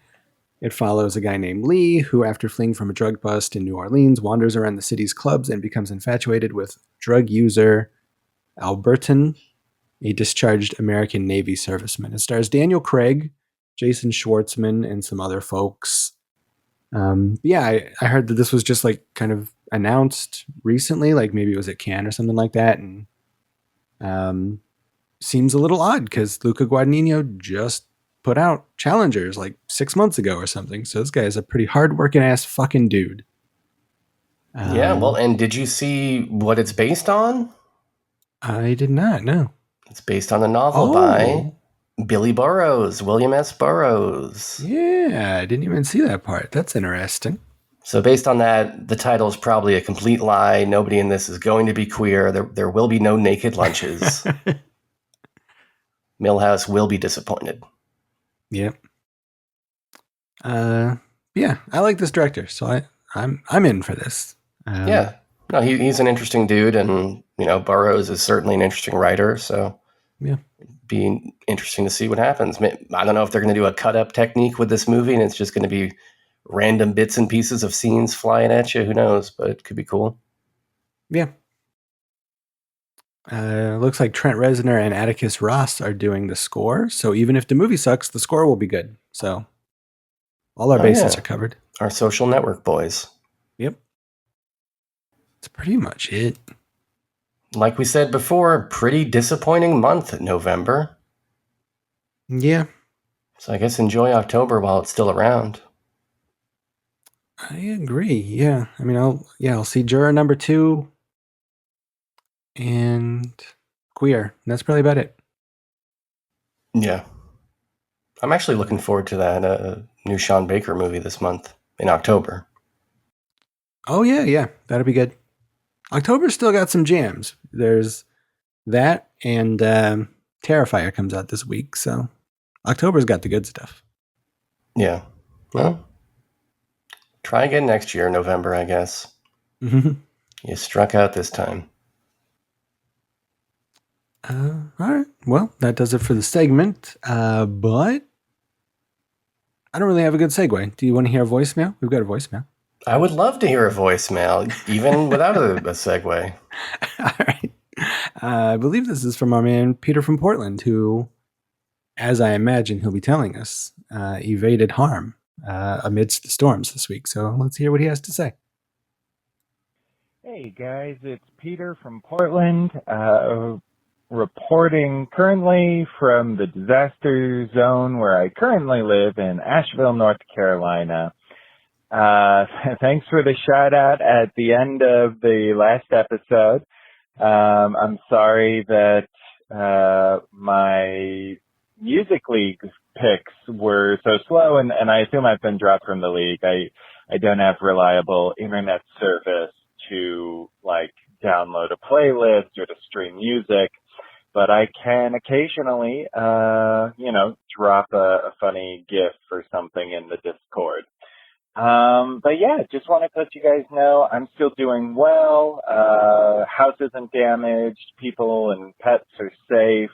It follows a guy named Lee who, after fleeing from a drug bust in New Orleans, wanders around the city's clubs and becomes infatuated with drug user Alberton, a discharged American Navy serviceman. It stars Daniel Craig, Jason Schwartzman, and some other folks. I heard that this was just like kind of announced recently, like maybe it was at Cannes or something like that, and seems a little odd because Luca Guadagnino just put out Challengers like 6 months ago or something. So this guy is a pretty hard-working ass fucking dude. Yeah, well, and did you see what it's based on? I did not know. It's based on a novel by Billy Burroughs, William S. Burroughs. Yeah, I didn't even see that part. That's interesting. So based on that, the title is probably a complete lie. Nobody in this is going to be queer. There will be no naked lunches. Milhouse will be disappointed. Yep. Yeah, I like this director, so I'm in for this. Yeah. No, he's an interesting dude, and Burroughs is certainly an interesting writer, so yeah. It'd be interesting to see what happens. I don't know if they're going to do a cut-up technique with this movie, and it's just going to be random bits and pieces of scenes flying at you. Who knows? But it could be cool. Yeah. Looks like Trent Reznor and Atticus Ross are doing the score, so even if the movie sucks, the score will be good. So all our bases are covered. Our Social Network boys. Yep. That's pretty much it. Like we said before, pretty disappointing month, November. Yeah. So I guess enjoy October while it's still around. I agree. Yeah. I mean, I'll see Juror number 2 and Queer. And that's probably about it. Yeah. I'm actually looking forward to that new Sean Baker movie this month in October. Oh, yeah. That'll be good. October's still got some jams. There's that, and Terrifier comes out this week, so October's got the good stuff. Yeah. Well, try again next year, November, I guess. Mm-hmm. You struck out this time. All right. Well, that does it for the segment, but I don't really have a good segue. Do you want to hear a voicemail? We've got a voicemail. I would love to hear a voicemail, even without a segue. All right. I believe this is from our man Peter from Portland, who, as I imagine he'll be telling us, evaded harm amidst the storms this week. So let's hear what he has to say. Hey guys, it's Peter from Portland, reporting currently from the disaster zone where I currently live in Asheville, North Carolina. Thanks for the shout out at the end of the last episode. I'm sorry that my music league picks were so slow, and I assume I've been dropped from the league. I don't have reliable internet service to download a playlist or to stream music, but I can occasionally drop a funny GIF or something in the Discord. But yeah, just want to let you guys know I'm still doing well. House isn't damaged. People and pets are safe.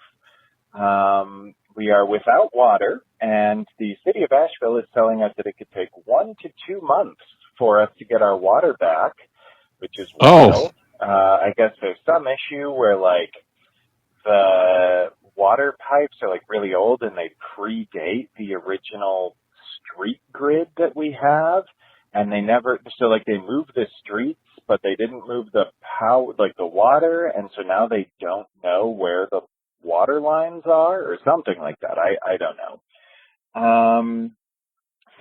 We are without water, and the city of Asheville is telling us that it could take 1 to 2 months for us to get our water back, which is wild. I guess there's some issue where the water pipes are really old and they predate the original street grid that we have, and they moved the streets, but they didn't move the power, the water, and so now they don't know where the water lines are or something like that. I don't know.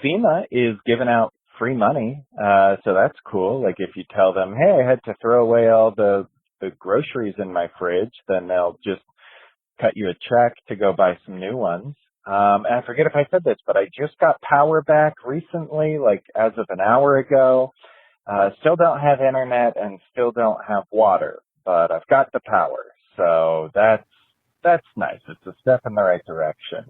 FEMA is giving out free money, so that's cool. If you tell them, hey, I had to throw away all the groceries in my fridge, then they'll just cut you a check to go buy some new ones. And I forget if I said this, but I just got power back recently, like as of an hour ago. Still don't have internet and still don't have water, but I've got the power. So that's nice. It's a step in the right direction.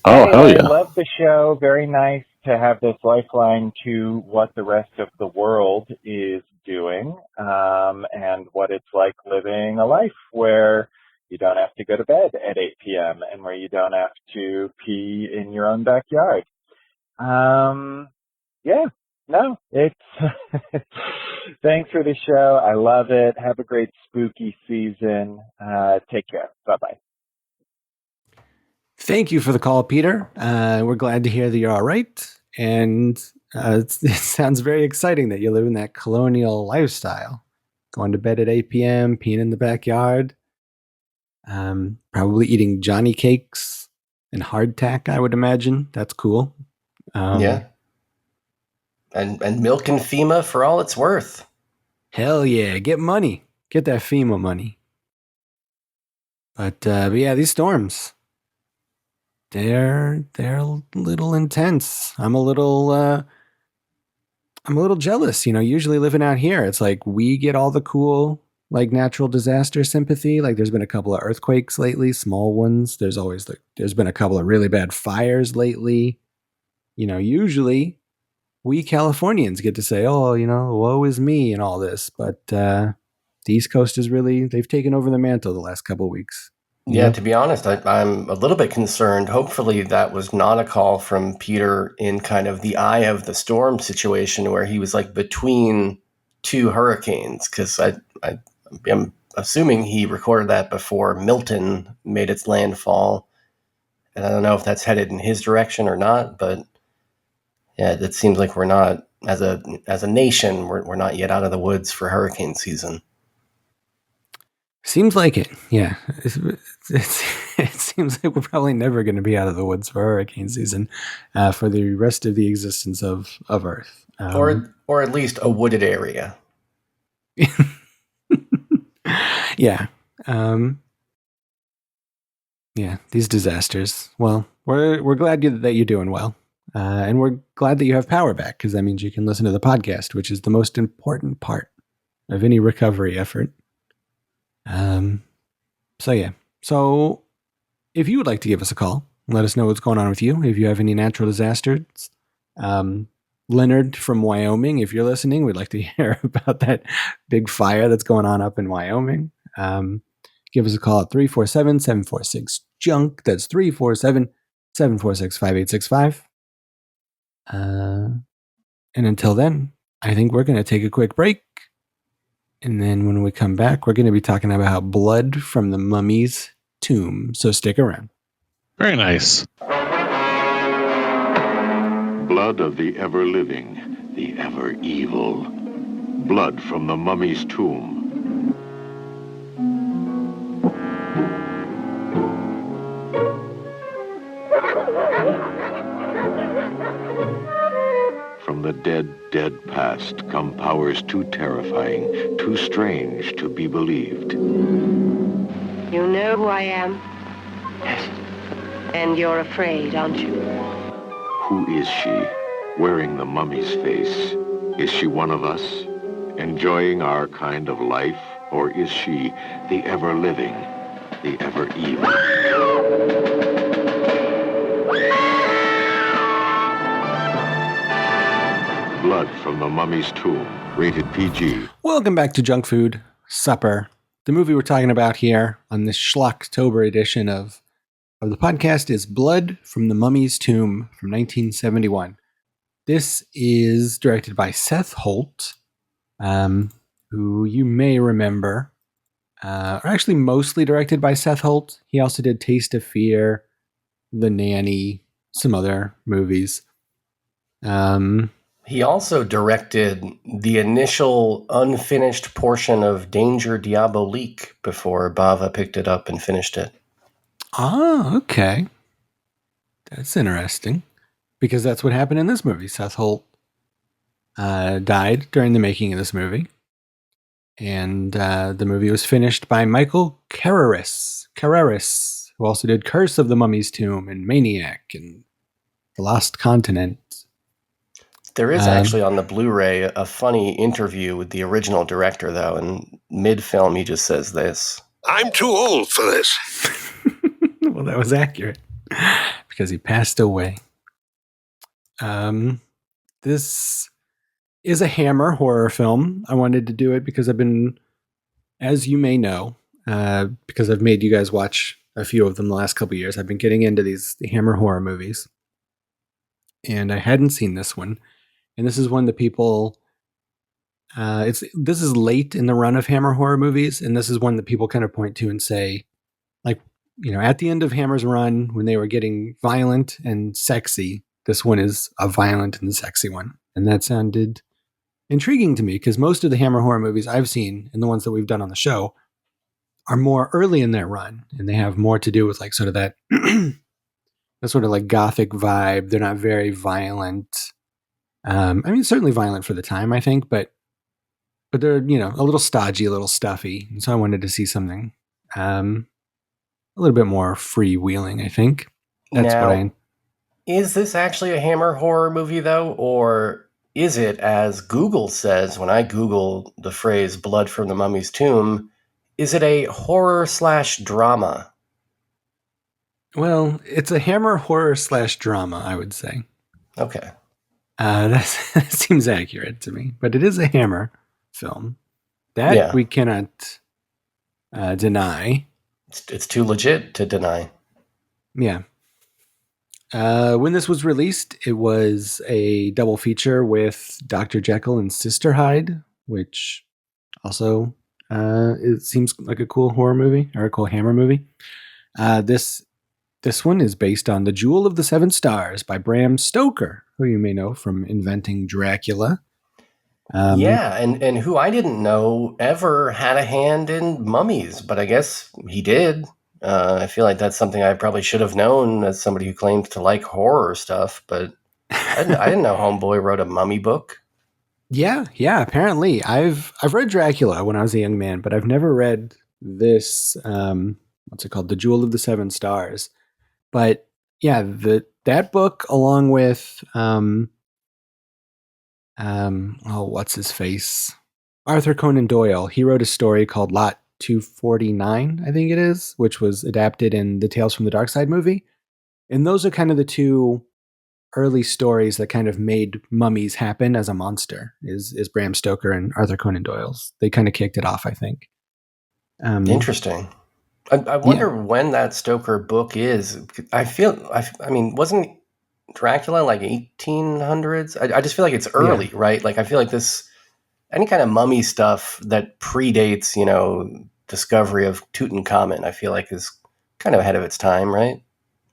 Oh, Anyway, hell yeah. love the show. Very nice to have this lifeline to what the rest of the world is doing, and what it's like living a life where you don't have to go to bed at 8 p.m. and where you don't have to pee in your own backyard. Yeah, no, it's, thanks for the show. I love it. Have a great spooky season. Take care. Bye-bye. Thank you for the call, Peter. We're glad to hear that you're all right. And it sounds very exciting that you live in that colonial lifestyle. Going to bed at 8 p.m., peeing in the backyard. Probably eating Johnny cakes and hardtack, I would imagine. That's cool. Yeah. And milk and FEMA for all it's worth. Hell yeah. Get money. Get that FEMA money. But yeah, these storms. They're a little intense. I'm a little jealous, usually living out here. It's like we get all the cool like natural disaster sympathy. Like there's been a couple of earthquakes lately, small ones. There's been a couple of really bad fires lately. Usually we Californians get to say, "Oh, woe is me" and all this, but the East Coast they've taken over the mantle the last couple of weeks. Yeah, to be honest, I'm a little bit concerned. Hopefully that was not a call from Peter in kind of the eye of the storm situation where he was like between two hurricanes, because I'm assuming he recorded that before Milton made its landfall. And I don't know if that's headed in his direction or not, but yeah, it seems like we're not, as a nation, we're not yet out of the woods for hurricane season. Seems like it, yeah. It seems like we're probably never going to be out of the woods for hurricane season for the rest of the existence of Earth. Or at least a wooded area. Yeah. Yeah, these disasters. Well, we're glad that you're doing well. And we're glad that you have power back, because that means you can listen to the podcast, which is the most important part of any recovery effort. So yeah. So if you would like to give us a call, let us know what's going on with you. If you have any natural disasters, Leonard from Wyoming, if you're listening, we'd like to hear about that big fire that's going on up in Wyoming. Give us a call at 347-746-JUNK. That's 347-746-5865. And until then, I think we're going to take a quick break. And then when we come back, we're going to be talking about blood from the mummy's tomb. So stick around. Very nice. Blood of the ever-living, the ever-evil. Blood from the mummy's tomb. From the dead past come powers too terrifying, too strange to be believed. You know who I am? Yes. And you're afraid, aren't you? Who is she, wearing the mummy's face? Is she one of us, enjoying our kind of life? Or is she the ever-living, the ever-evil? Blood from the Mummy's Tomb, rated PG. Welcome back to Junk Food Supper. The movie we're talking about here on this Schlocktober edition of the podcast is Blood from the Mummy's Tomb from 1971. This is directed by Seth Holt, who you may remember, or actually mostly directed by Seth Holt. He also did Taste of Fear, The Nanny, some other movies. He also directed the initial unfinished portion of Danger Diabolique before Bava picked it up and finished it. Oh, okay. That's interesting. Because that's what happened in this movie. Seth Holt died during the making of this movie. And the movie was finished by Michael Carreras, who also did Curse of the Mummy's Tomb and Maniac and The Lost Continent. There is actually on the Blu-ray a funny interview with the original director, though, and mid-film he just says this. I'm too old for this. Well, that was accurate because he passed away. This is a Hammer horror film. I wanted to do it because I've been, as you may know, because I've made you guys watch a few of them the last couple of years, I've been getting into the Hammer horror movies. And I hadn't seen this one. And this is one that people, this is late in the run of Hammer horror movies. And this is one that people kind of point to and say, like, you know, at the end of Hammer's run, when they were getting violent and sexy, this one is a violent and sexy one. And that sounded intriguing to me because most of the Hammer horror movies I've seen and the ones that we've done on the show are more early in their run. And they have more to do with like sort of that, that sort of like gothic vibe. They're not very violent. I mean, certainly violent for the time, I think, but they're, you know, a little stodgy, a little stuffy. And so I wanted to see something a little bit more freewheeling, I think. That's now, what I... Is this actually a Hammer horror movie, though? Or is it, as Google says, when I Google the phrase Blood from the Mummy's Tomb, is it a horror/drama? Well, it's a Hammer horror/drama, I would say. Okay. That seems accurate to me. But it is a Hammer film. That we cannot deny. It's too legit to deny. Yeah. When this was released, it was a double feature with Dr. Jekyll and Sister Hyde, which also it seems like a cool horror movie or a cool Hammer movie. This one is based on The Jewel of the Seven Stars by Bram Stoker, who you may know from inventing Dracula. And who I didn't know ever had a hand in mummies, but I guess he did. I feel like that's something I probably should have known as somebody who claims to like horror stuff, but I didn't know Homeboy wrote a mummy book. Yeah, apparently. I've read Dracula when I was a young man, but I've never read this, what's it called? The Jewel of the Seven Stars. But yeah, that book along with, what's his face? Arthur Conan Doyle. He wrote a story called Lot 249, I think it is, which was adapted in the Tales from the Dark Side movie. And those are kind of the two early stories that kind of made mummies happen as a monster, is Bram Stoker and Arthur Conan Doyle's. They kind of kicked it off, I think. Interesting. I wonder when that Stoker book is. I mean, wasn't Dracula like 1800s? I just feel like it's early, right? Like I feel like any kind of mummy stuff that predates, you know, discovery of Tutankhamun, I feel like is kind of ahead of its time, right?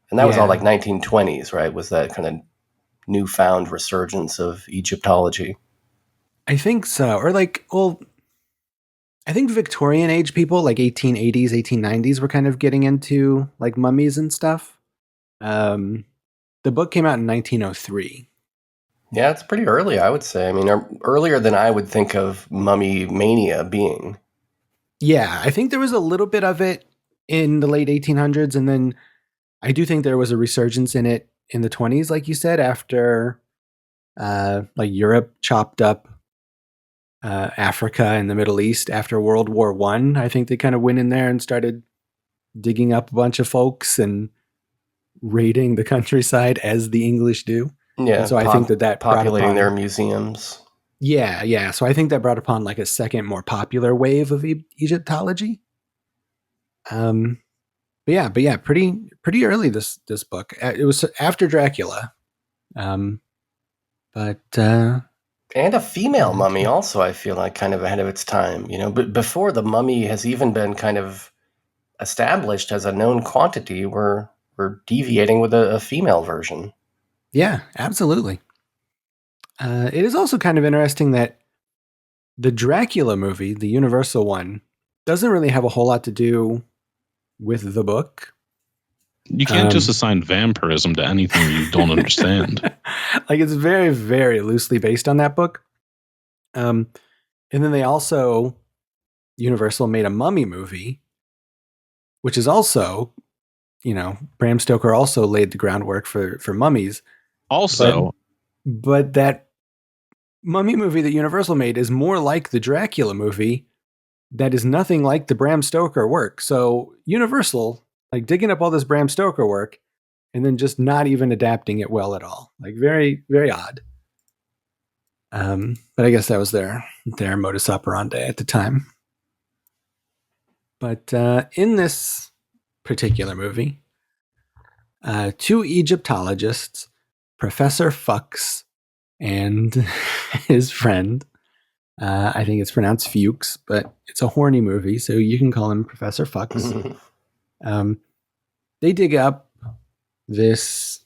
And that was all like 1920s, right? Was that kind of newfound resurgence of Egyptology? I think so. Or like, well, I think Victorian age people, like 1880s, 1890s, were kind of getting into like mummies and stuff. The book came out in 1903. Yeah, it's pretty early, I would say. I mean, earlier than I would think of mummy mania being. Yeah, I think there was a little bit of it in the late 1800s, and then I do think there was a resurgence in it in the 20s, like you said, after like Europe chopped up Africa and the Middle East after World War I. I think they kind of went in there and started digging up a bunch of folks and raiding the countryside as the English do. Yeah, and so I think that populating their museums. Yeah. So I think that brought upon like a second, more popular wave of Egyptology. But yeah, pretty early this book. It was after Dracula, and a female mummy also. I feel like kind of ahead of its time, you know. But before the mummy has even been kind of established as a known quantity, we're deviating with a female version. Yeah, absolutely. It is also kind of interesting that the Dracula movie, the Universal one, doesn't really have a whole lot to do with the book. You can't just assign vampirism to anything you don't understand. Like, it's very, very loosely based on that book. And then they also Universal made a Mummy movie, which is also, Bram Stoker also laid the groundwork for mummies. Also, but that Mummy movie that Universal made is more like the Dracula movie that is nothing like the Bram Stoker work. So Universal, like digging up all this Bram Stoker work and then just not even adapting it well at all. Like very, very odd. But I guess that was their modus operandi at the time. But in this particular movie, two Egyptologists, Professor Fuchs and his friend, I think it's pronounced Fuchs, but it's a horny movie, so you can call him Professor Fuchs. They dig up this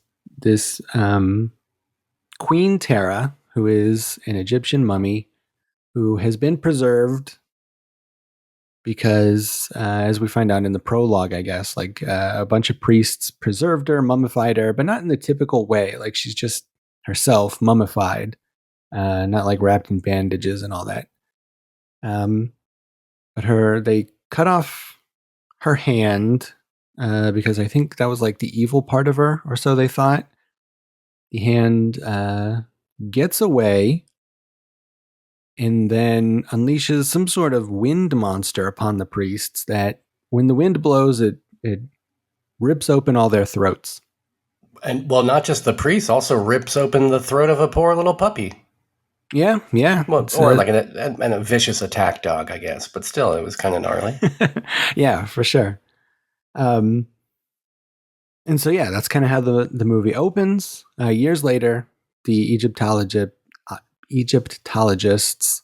Queen Tara, who is an Egyptian mummy who has been preserved because, as we find out in the prologue, I guess, like a bunch of priests preserved her, mummified her, but not in the typical way. Like she's just herself mummified, not like wrapped in bandages and all that. But they cut off her hand because I think that was like the evil part of her, or so they thought. The hand gets away and then unleashes some sort of wind monster upon the priests that when the wind blows, it rips open all their throats. And well, not just the priest, also rips open the throat of a poor little puppy. Yeah. Well, or like a vicious attack dog, I guess. But still, it was kind of gnarly. Yeah, for sure. And so, yeah, that's kind of how the movie opens. Years later, the Egyptologists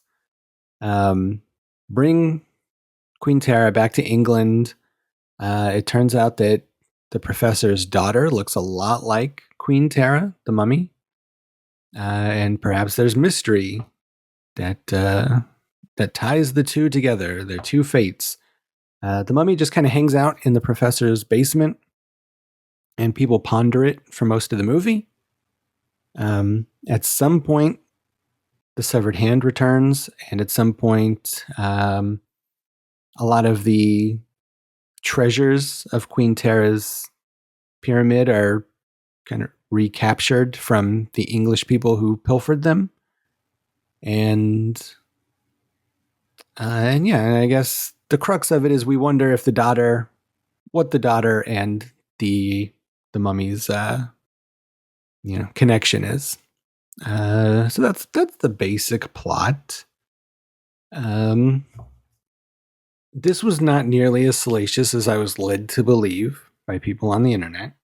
bring Queen Tara back to England. It turns out that the professor's daughter looks a lot like Queen Tara, the mummy. And perhaps there's mystery that ties the two together, their two fates. The mummy just kind of hangs out in the professor's basement, and people ponder it for most of the movie. At some point, the severed hand returns, and at some point, a lot of the treasures of Queen Tara's pyramid are kind of recaptured from the English people who pilfered them. And yeah, I guess the crux of it is we wonder if what the daughter and the mummy's connection is. So that's the basic plot. This was not nearly as salacious as I was led to believe by people on the internet.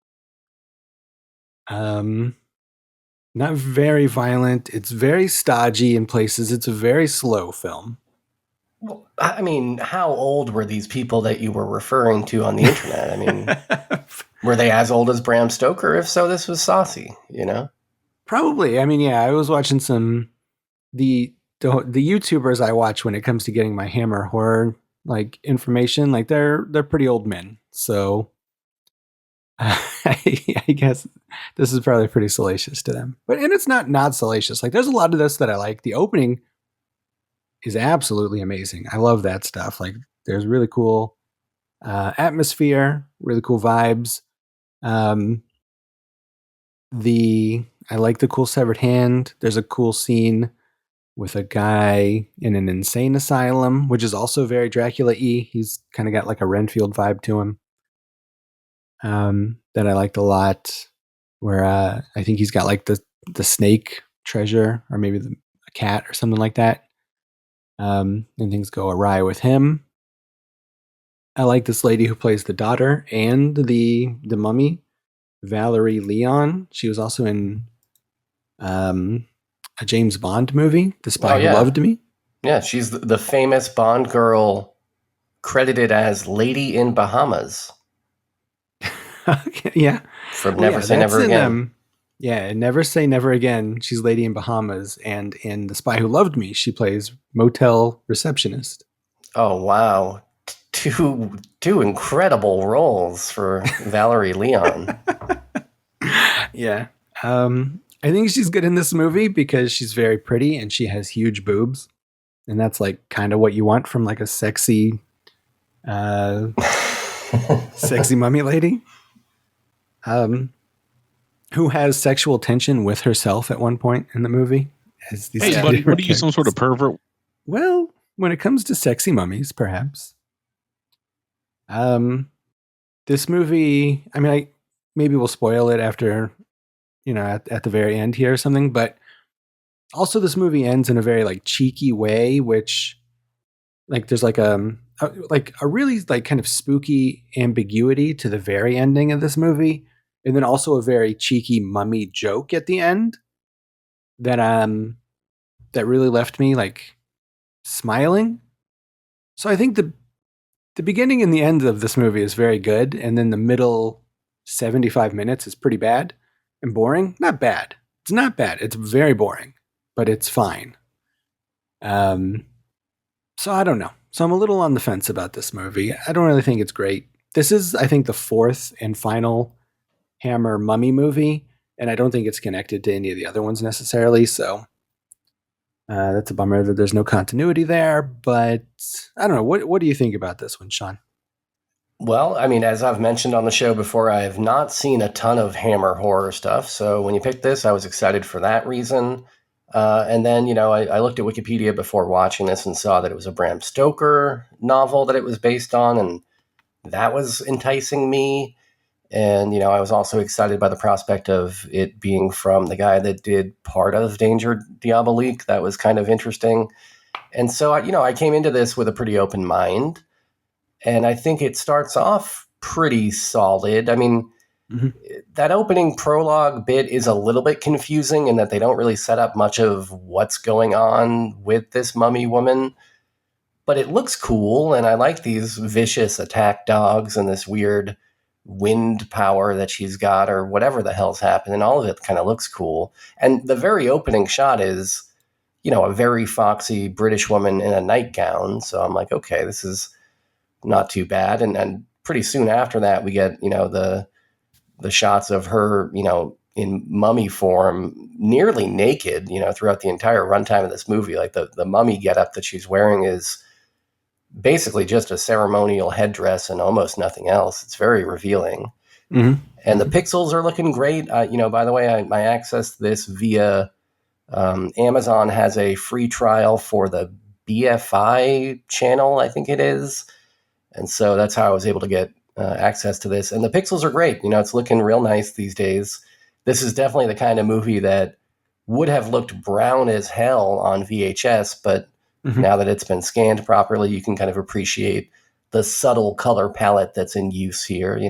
Not very violent. It's very stodgy in places. It's a very slow film. Well, I mean, how old were these people that you were referring to on the internet? I mean, were they as old as Bram Stoker? If so, this was saucy, Probably. I mean, yeah, I was watching the YouTubers I watch when it comes to getting my Hammer horror like information. Like they're pretty old men, so I guess this is probably pretty salacious to them. And it's not salacious. Like there's a lot of this that I like. The opening is absolutely amazing. I love that stuff. Like there's really cool atmosphere, really cool vibes. I like the cool severed hand. There's a cool scene with a guy in an insane asylum, which is also very Dracula-y. He's kind of got like a Renfield vibe to him. That I liked a lot, where I think he's got like the snake treasure, or maybe a cat or something like that. And things go awry with him. I like this lady who plays the daughter and the mummy, Valerie Leon. She was also in a James Bond movie, The Spy Who Loved Me. Yeah, she's the famous Bond girl credited as Lady in Bahamas. Okay, yeah. From Never Say Never Again. Never Say Never Again. She's Lady in Bahamas. And in The Spy Who Loved Me, she plays motel receptionist. Oh, wow. Two incredible roles for Valerie Leon. Yeah. I think she's good in this movie because she's very pretty and she has huge boobs. And that's like kind of what you want from like a sexy sexy mummy lady. Who has sexual tension with herself at one point in the movie. Hey, buddy, what are you, some sort of pervert? Well, when it comes to sexy mummies, perhaps. This movie, I mean, maybe we'll spoil it after, at the very end here or something, but also this movie ends in a very like cheeky way, which like there's like a really like kind of spooky ambiguity to the very ending of this movie. And then also a very cheeky mummy joke at the end that really left me like smiling. So I think the beginning and the end of this movie is very good, and then the middle 75 minutes is pretty bad and boring. Not bad. It's not bad. It's very boring, but it's fine. So I don't know. So I'm a little on the fence about this movie. I don't really think it's great. This is, I think, the fourth and final Hammer mummy movie, and I don't think it's connected to any of the other ones necessarily, so that's a bummer that there's no continuity there, but I don't know. What do you think about this one, Sean? Well, I mean, as I've mentioned on the show before, I have not seen a ton of Hammer horror stuff, so when you picked this, I was excited for that reason. And then, I looked at Wikipedia before watching this and saw that it was a Bram Stoker novel that it was based on, and that was enticing me. And, I was also excited by the prospect of it being from the guy that did part of Danger Diabolique. That was kind of interesting. And so, I came into this with a pretty open mind. And I think it starts off pretty solid. I mean, that opening prologue bit is a little bit confusing in that they don't really set up much of what's going on with this mummy woman. But it looks cool, and I like these vicious attack dogs and this weird wind power that she's got or whatever the hell's happening. All of it kind of looks cool. And the very opening shot is, a very foxy British woman in a nightgown. So I'm like, okay, this is not too bad. And pretty soon after that, we get, the shots of her, in mummy form, nearly naked, throughout the entire runtime of this movie. Like the mummy getup that she's wearing is basically just a ceremonial headdress and almost nothing else. It's very revealing. Mm-hmm. And the pixels are looking great. By the way, I accessed this via Amazon has a free trial for the BFI channel, I think it is. And so that's how I was able to get access to this. And the pixels are great. It's looking real nice these days. This is definitely the kind of movie that would have looked brown as hell on VHS, but now that it's been scanned properly, you can kind of appreciate the subtle color palette that's in use here,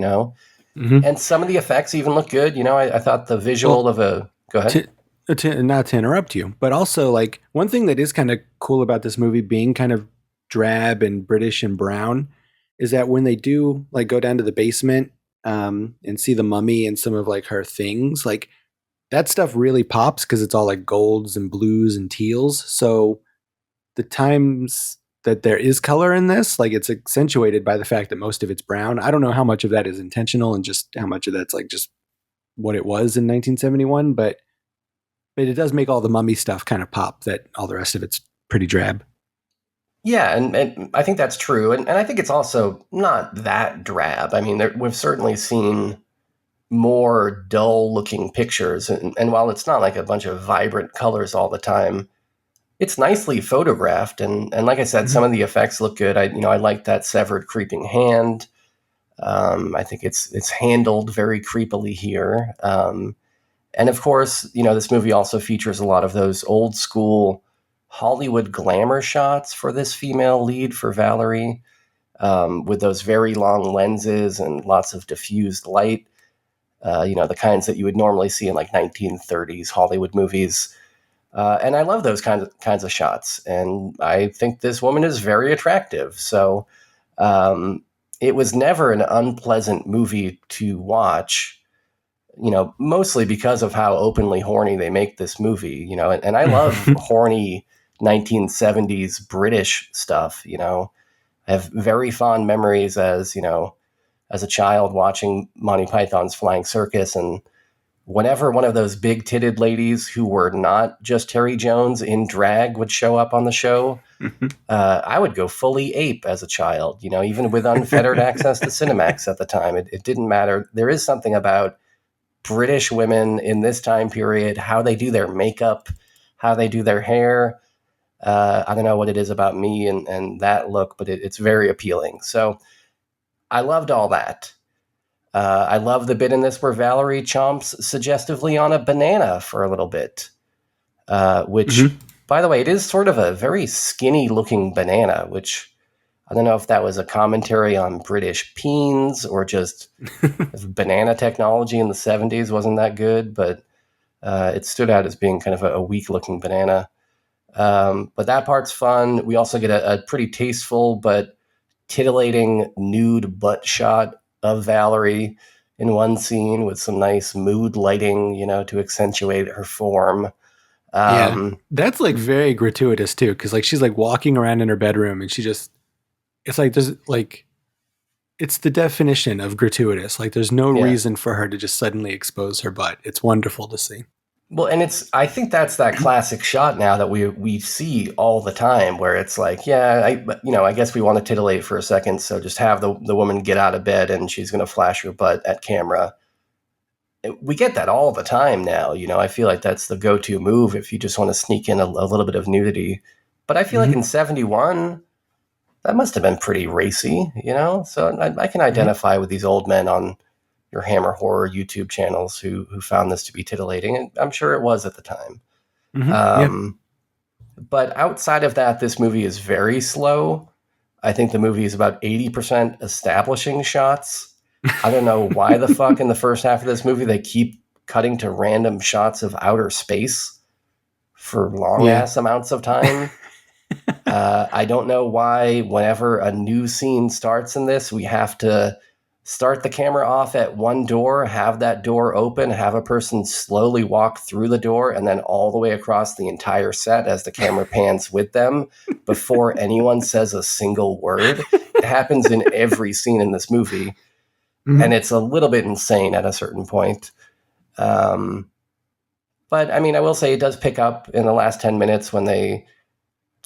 And some of the effects even look good. I thought the visual of a... Go ahead. Not to interrupt you, but also like one thing that is kind of cool about this movie being kind of drab and British and brown is that when they do like go down to the basement and see the mummy and some of like her things, like that stuff really pops because it's all like golds and blues and teals. So the times that there is color in this, like it's accentuated by the fact that most of it's brown. I don't know how much of that is intentional and just how much of that's like just what it was in 1971, but it does make all the mummy stuff kind of pop that all the rest of it's pretty drab. Yeah, and I think that's true. And I think it's also not that drab. I mean, we've certainly seen more dull-looking pictures. And while it's not like a bunch of vibrant colors all the time, it's nicely photographed. And like I said, some of the effects look good. I like that severed creeping hand. I think it's handled very creepily here. And of course, this movie also features a lot of those old school Hollywood glamour shots for this female lead, for Valerie, with those very long lenses and lots of diffused light, the kinds that you would normally see in like 1930s Hollywood movies. And I love those kinds of shots. And I think this woman is very attractive. So it was never an unpleasant movie to watch, mostly because of how openly horny they make this movie, and I love horny 1970s British stuff. I have very fond memories as a child watching Monty Python's Flying Circus and whenever one of those big-titted ladies who were not just Terry Jones in drag would show up on the show, I would go fully ape as a child, even with unfettered access to Cinemax at the time. It didn't matter. There is something about British women in this time period, how they do their makeup, how they do their hair. I don't know what it is about me and that look, but it's very appealing. So I loved all that. I love the bit in this where Valerie chomps suggestively on a banana for a little bit, which, by the way, it is sort of a very skinny looking banana, which I don't know if that was a commentary on British peens or just banana technology in the 70s wasn't that good, but it stood out as being kind of a weak looking banana. But that part's fun. We also get a pretty tasteful but titillating nude butt shot of Valerie in one scene with some nice mood lighting, to accentuate her form. That's like very gratuitous too, because like she's like walking around in her bedroom and it's like there's like it's the definition of gratuitous. Like there's no reason for her to just suddenly expose her butt. It's wonderful to see. Well, and I think that's that classic shot now that we see all the time where it's like, I guess we want to titillate for a second. So just have the woman get out of bed and she's going to flash her butt at camera. We get that all the time now. I feel like that's the go-to move if you just want to sneak in a little bit of nudity. But I feel like in 71, that must have been pretty racy, So I can identify with these old men on your Hammer Horror YouTube channels who found this to be titillating, and I'm sure it was at the time. But outside of that, this movie is very slow. I think the movie is about 80% establishing shots. I don't know why the fuck in the first half of this movie they keep cutting to random shots of outer space for long ass amounts of time. I don't know why whenever a new scene starts in this, we have to start the camera off at one door, have that door open, have a person slowly walk through the door, and then all the way across the entire set as the camera pans with them before anyone says a single word. It happens in every scene in this movie, and it's a little bit insane at a certain point. But, I mean, I will say it does pick up in the last 10 minutes when they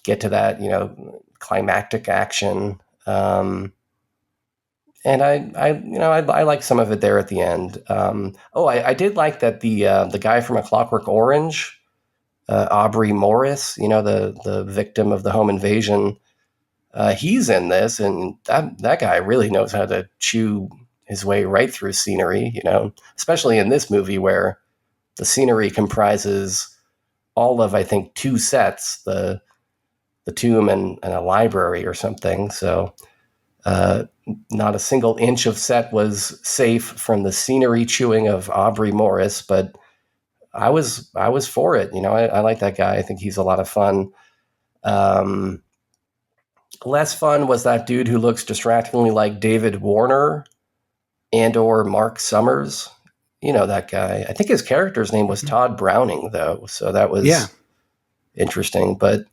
get to that, climactic action. And I like some of it there at the end. I did like that the guy from A Clockwork Orange, Aubrey Morris, the victim of the home invasion, he's in this, and that guy really knows how to chew his way right through scenery, especially in this movie where the scenery comprises all of, I think, 2 sets, the tomb and a library or something. So not a single inch of set was safe from the scenery chewing of Aubrey Morris, but I was for it. I like that guy. I think he's a lot of fun. Less fun was that dude who looks distractingly like David Warner and or Mark Summers. That guy. I think his character's name was Todd Browning, though, so that was interesting. But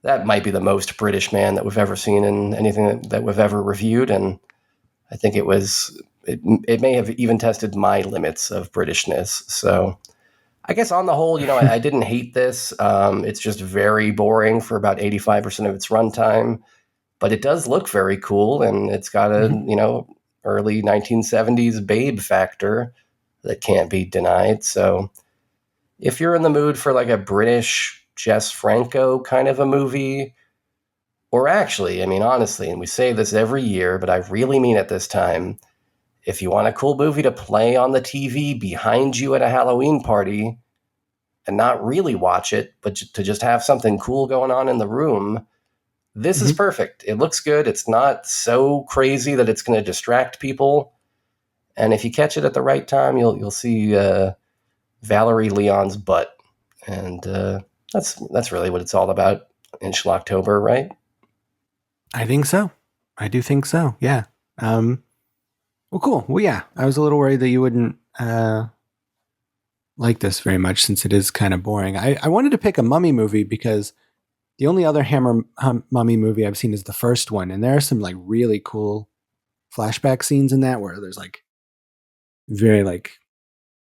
that might be the most British man that we've ever seen in anything that we've ever reviewed, and I think it may have even tested my limits of Britishness. So I guess on the whole, I didn't hate this. It's just very boring for about 85% of its runtime, but it does look very cool, and it's got a early 1970s babe factor that can't be denied. So if you're in the mood for like a British Jess Franco kind of a movie, or actually, I mean, honestly, and we say this every year, but I really mean it this time, if you want a cool movie to play on the TV behind you at a Halloween party and not really watch it, but to just have something cool going on in the room, this is perfect. It looks good. It's not so crazy that it's going to distract people. And if you catch it at the right time, you'll see Valerie Leon's butt. And that's really what it's all about in Schlocktober, right? I think so. I do think so. Yeah. Well, cool. Well, yeah. I was a little worried that you wouldn't like this very much since it is kind of boring. I wanted to pick a mummy movie because the only other Hammer mummy movie I've seen is the first one, and there are some like really cool flashback scenes in that where there's like very like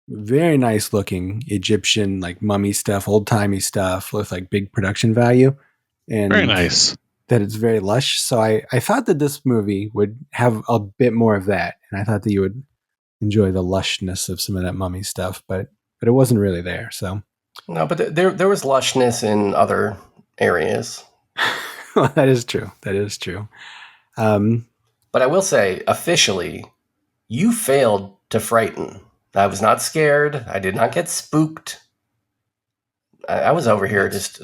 very nice looking Egyptian, like mummy stuff, old timey stuff with like big production value. And Very nice. that it's very lush. So I thought that this movie would have a bit more of that. And I thought that you would enjoy the lushness of some of that mummy stuff, but it wasn't really there. So No, but there was lushness in other areas. well, that is true. That is true. But I will say, officially, you failed to frighten. I was not scared. I did not get spooked. I was over here just,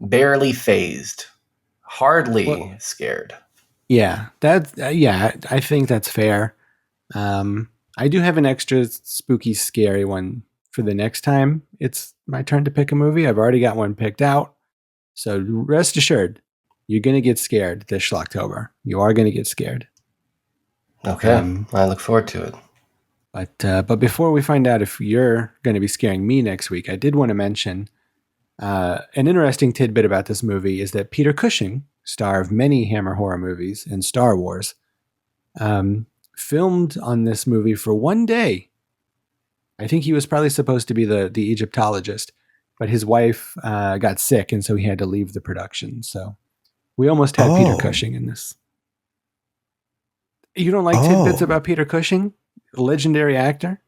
barely phased. Hardly scared. Yeah, I think that's fair. I do have an extra spooky, scary one for the next time it's my turn to pick a movie. I've already got one picked out. So rest assured, you're going to get scared this Schlocktober. You are going to get scared. Okay, I look forward to it. But before we find out if you're going to be scaring me next week, I did want to mention an interesting tidbit about this movie is that Peter Cushing, star of many Hammer horror movies and Star Wars, filmed on this movie for one day. I think he was probably supposed to be the Egyptologist, but his wife got sick, and so he had to leave the production. So we almost had Peter Cushing in this. You don't like tidbits about Peter Cushing? Legendary actor?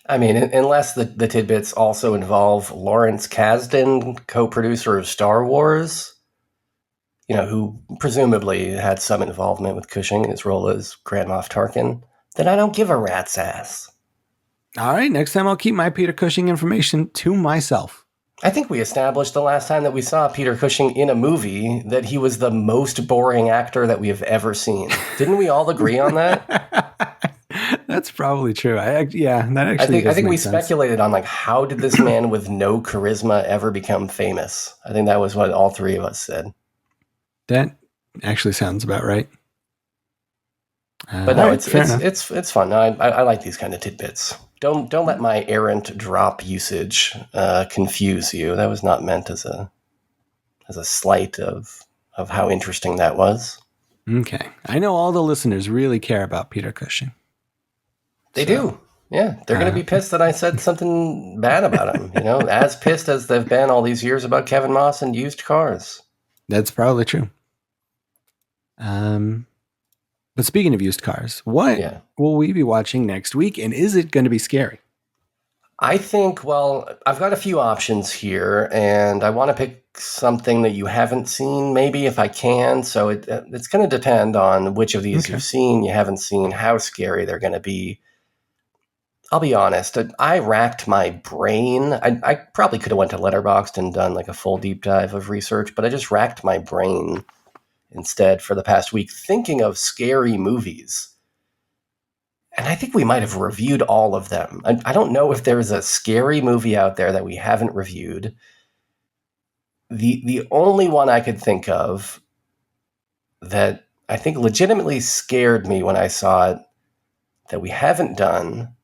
I mean, unless the tidbits also involve Lawrence Kasdan, co-producer of Star Wars, who presumably had some involvement with Cushing in his role as Grand Moff Tarkin, then I don't give a rat's ass. All right, next time I'll keep my Peter Cushing information to myself. I think we established the last time that we saw Peter Cushing in a movie that he was the most boring actor that we have ever seen. Didn't we all agree on that? That's probably true. That actually I think we sense. speculated on how did this man with no charisma ever become famous? I think that was what all three of us said. That actually sounds about right. But no, it's fun. No, I like these kind of tidbits. Don't let my errant drop usage confuse you. That was not meant as a slight of how interesting that was. Okay, I know all the listeners really care about Peter Cushing. They do. Yeah, they're going to be pissed that I said something bad about him. As pissed as they've been all these years about Kevin Moss and used cars. That's probably true. But speaking of used cars, what will we be watching next week, and is it going to be scary? I think, I've got a few options here, and I want to pick something that you haven't seen, maybe, if I can. So it's going to depend on which of these you've seen, you haven't seen, how scary they're going to be. I'll be honest, I racked my brain. I probably could have went to Letterboxd and done a full deep dive of research, but I just racked my brain instead for the past week thinking of scary movies. And I think we might have reviewed all of them. I don't know if there's a scary movie out there that we haven't reviewed. The only one I could think of that I think legitimately scared me when I saw it that we haven't done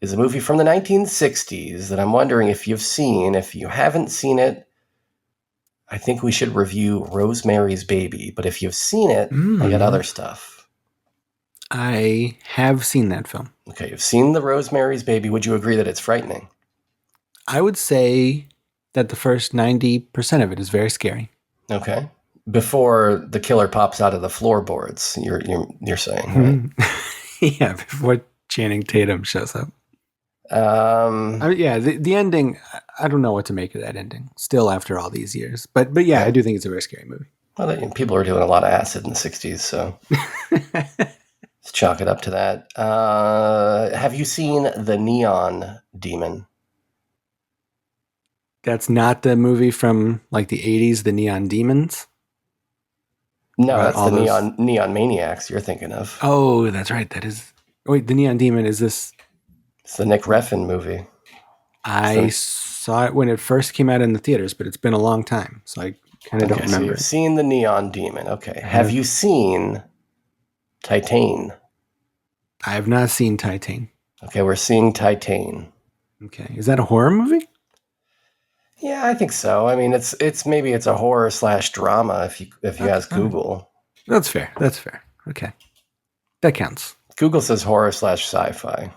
is a movie from the 1960s that I'm wondering if you've seen. If you haven't seen it, I think we should review Rosemary's Baby. But if you've seen it, I got other stuff. I have seen that film. Okay, you've seen the Rosemary's Baby. Would you agree that it's frightening? I would say that the first 90% of it is very scary. Okay. Before the killer pops out of the floorboards, you're saying, right? Yeah, before Channing Tatum shows up. The ending, I don't know what to make of that ending still after all these years. But yeah, I do think it's a very scary movie. Well, people were doing a lot of acid in the 60s, so let's chalk it up to that. Have you seen The Neon Demon? That's not the movie from the 80s, The Neon Demons? No, that's the Neon Maniacs you're thinking of. Oh, that's right. That is... Wait, The Neon Demon, is this... It's the Nick Refn movie. I saw it when it first came out in the theaters, but it's been a long time, so I kind of don't remember. So you've seen The Neon Demon. Okay. Have you seen Titane? I have not seen Titane. Okay, we're seeing Titane. Okay. Is that a horror movie? Yeah, I think so. I mean, it's maybe it's a horror / drama if you ask Google. That's fair. Okay. That counts. Google says horror/sci-fi.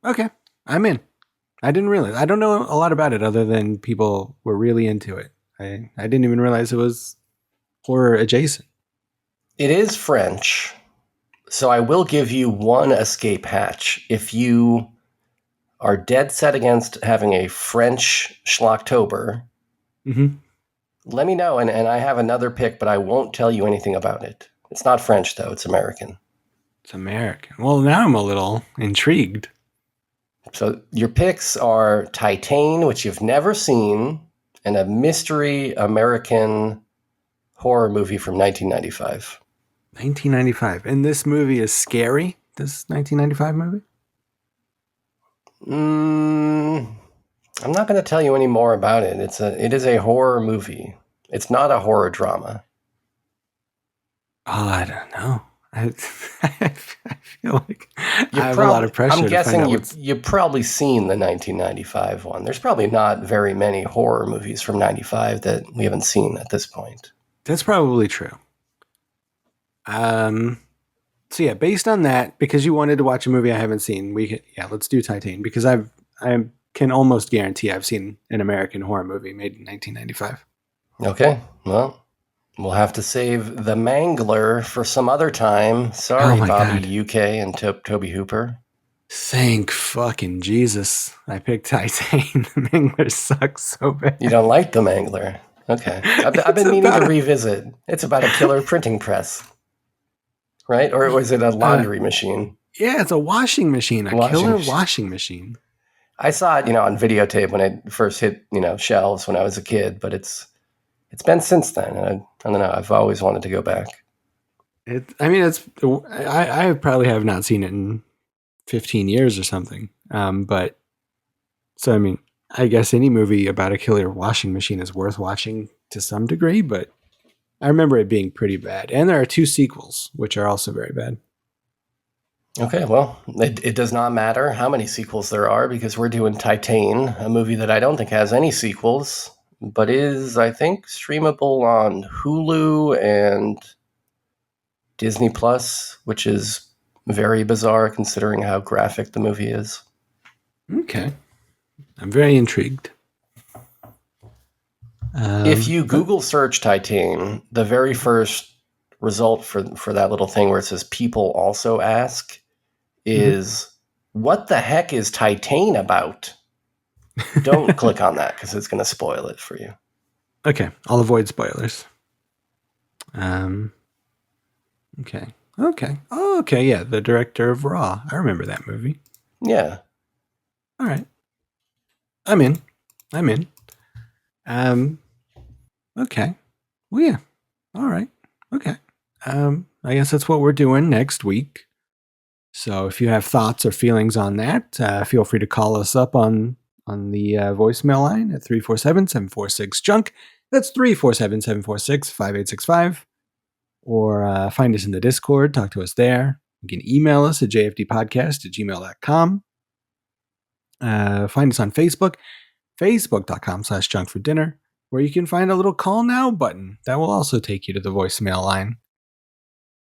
Okay, I'm in. I didn't realize. I don't know a lot about it other than people were really into it. I didn't even realize it was horror adjacent. It is French, so I will give you one escape hatch. If you are dead set against having a French Schlocktober, let me know, and I have another pick, but I won't tell you anything about it. It's not French, though. It's American. It's American. Well, now I'm a little intrigued. So your picks are Titane, which you've never seen, and a mystery American horror movie from 1995. 1995. And this movie is scary? This 1995 movie? I'm not going to tell you any more about it. It is a horror movie. It's not a horror drama. Oh, I don't know. I feel like I have a lot of pressure. I'm guessing you've probably seen the 1995 one. There's probably not very many horror movies from 95 that we haven't seen at this point. That's probably true. So yeah, based on that, because you wanted to watch a movie I haven't seen, let's do Titane, because I can almost guarantee I've seen an American horror movie made in 1995. Okay, well, we'll have to save The Mangler for some other time. Sorry, Bobby God. UK and Toby Hooper. Thank fucking Jesus. I picked Titane. The Mangler sucks so bad. You don't like The Mangler? Okay. I've been meaning to revisit. It's about a killer printing press. Right? Or was it a laundry machine? Yeah, it's a washing machine. Killer washing machine. I saw it, on videotape when it first hit, shelves when I was a kid, but it's been since then. And I don't know. I've always wanted to go back. I probably have not seen it in 15 years or something. I guess any movie about a killer washing machine is worth watching to some degree, but I remember it being pretty bad. And there are 2 sequels, which are also very bad. Okay, well, it does not matter how many sequels there are because we're doing Titane, a movie that I don't think has any sequels, but is, I think, streamable on Hulu and Disney Plus, which is very bizarre considering how graphic the movie is. Okay. I'm very intrigued. If you Google search Titane, the very first result for that little thing where it says people also ask is, what the heck is Titane about? Don't click on that because it's going to spoil it for you. Okay, I'll avoid spoilers. Okay. Oh, okay, yeah, the director of Raw. I remember that movie. Yeah. All right. I'm in. Okay. Well, yeah. All right. Okay. I guess that's what we're doing next week. So if you have thoughts or feelings on that, feel free to call us up on the voicemail line at 347-746-JUNK. That's 347-746-5865. Or find us in the Discord. Talk to us there. You can email us at jfdpodcast@gmail.com. Find us on Facebook, facebook.com/junkfooddinner, where you can find a little call now button that will also take you to the voicemail line.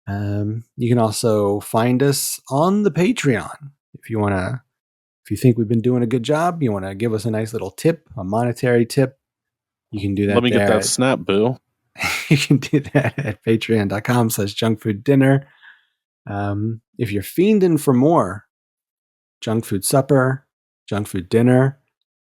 You can also find us on the Patreon. If you think we've been doing a good job, you want to give us a nice little tip, a monetary tip, you can do that. Let me get that snap, Boo. You can do that at patreon.com/junkfooddinner. If you're fiending for more junk food supper, junk food dinner,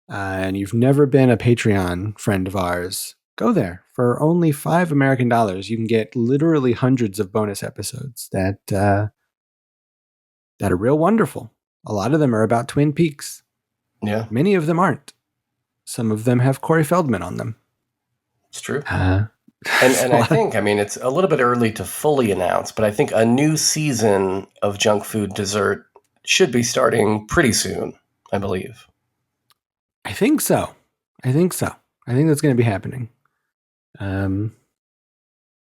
and you've never been a Patreon friend of ours, go there. For only $5 American, you can get literally hundreds of bonus episodes that are real wonderful. A lot of them are about Twin Peaks. Yeah. Many of them aren't. Some of them have Corey Feldman on them. It's true. And I think, it's a little bit early to fully announce, but I think a new season of Junk Food Dessert should be starting pretty soon, I believe. I think so. I think that's going to be happening. And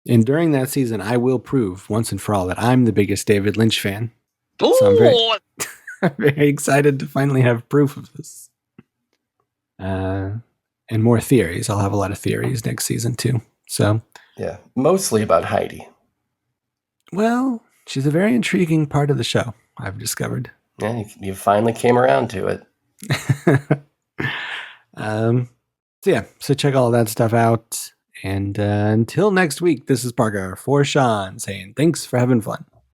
during that season, I will prove once and for all that I'm the biggest David Lynch fan. So I'm very excited to finally have proof of this. And more theories. I'll have a lot of theories next season too. So yeah, mostly about Heidi. Well, She's a very intriguing part of the show, I've discovered. Yeah, you finally came around to it. So check all that stuff out. And until next week, this is Parker for Sean saying thanks for having fun.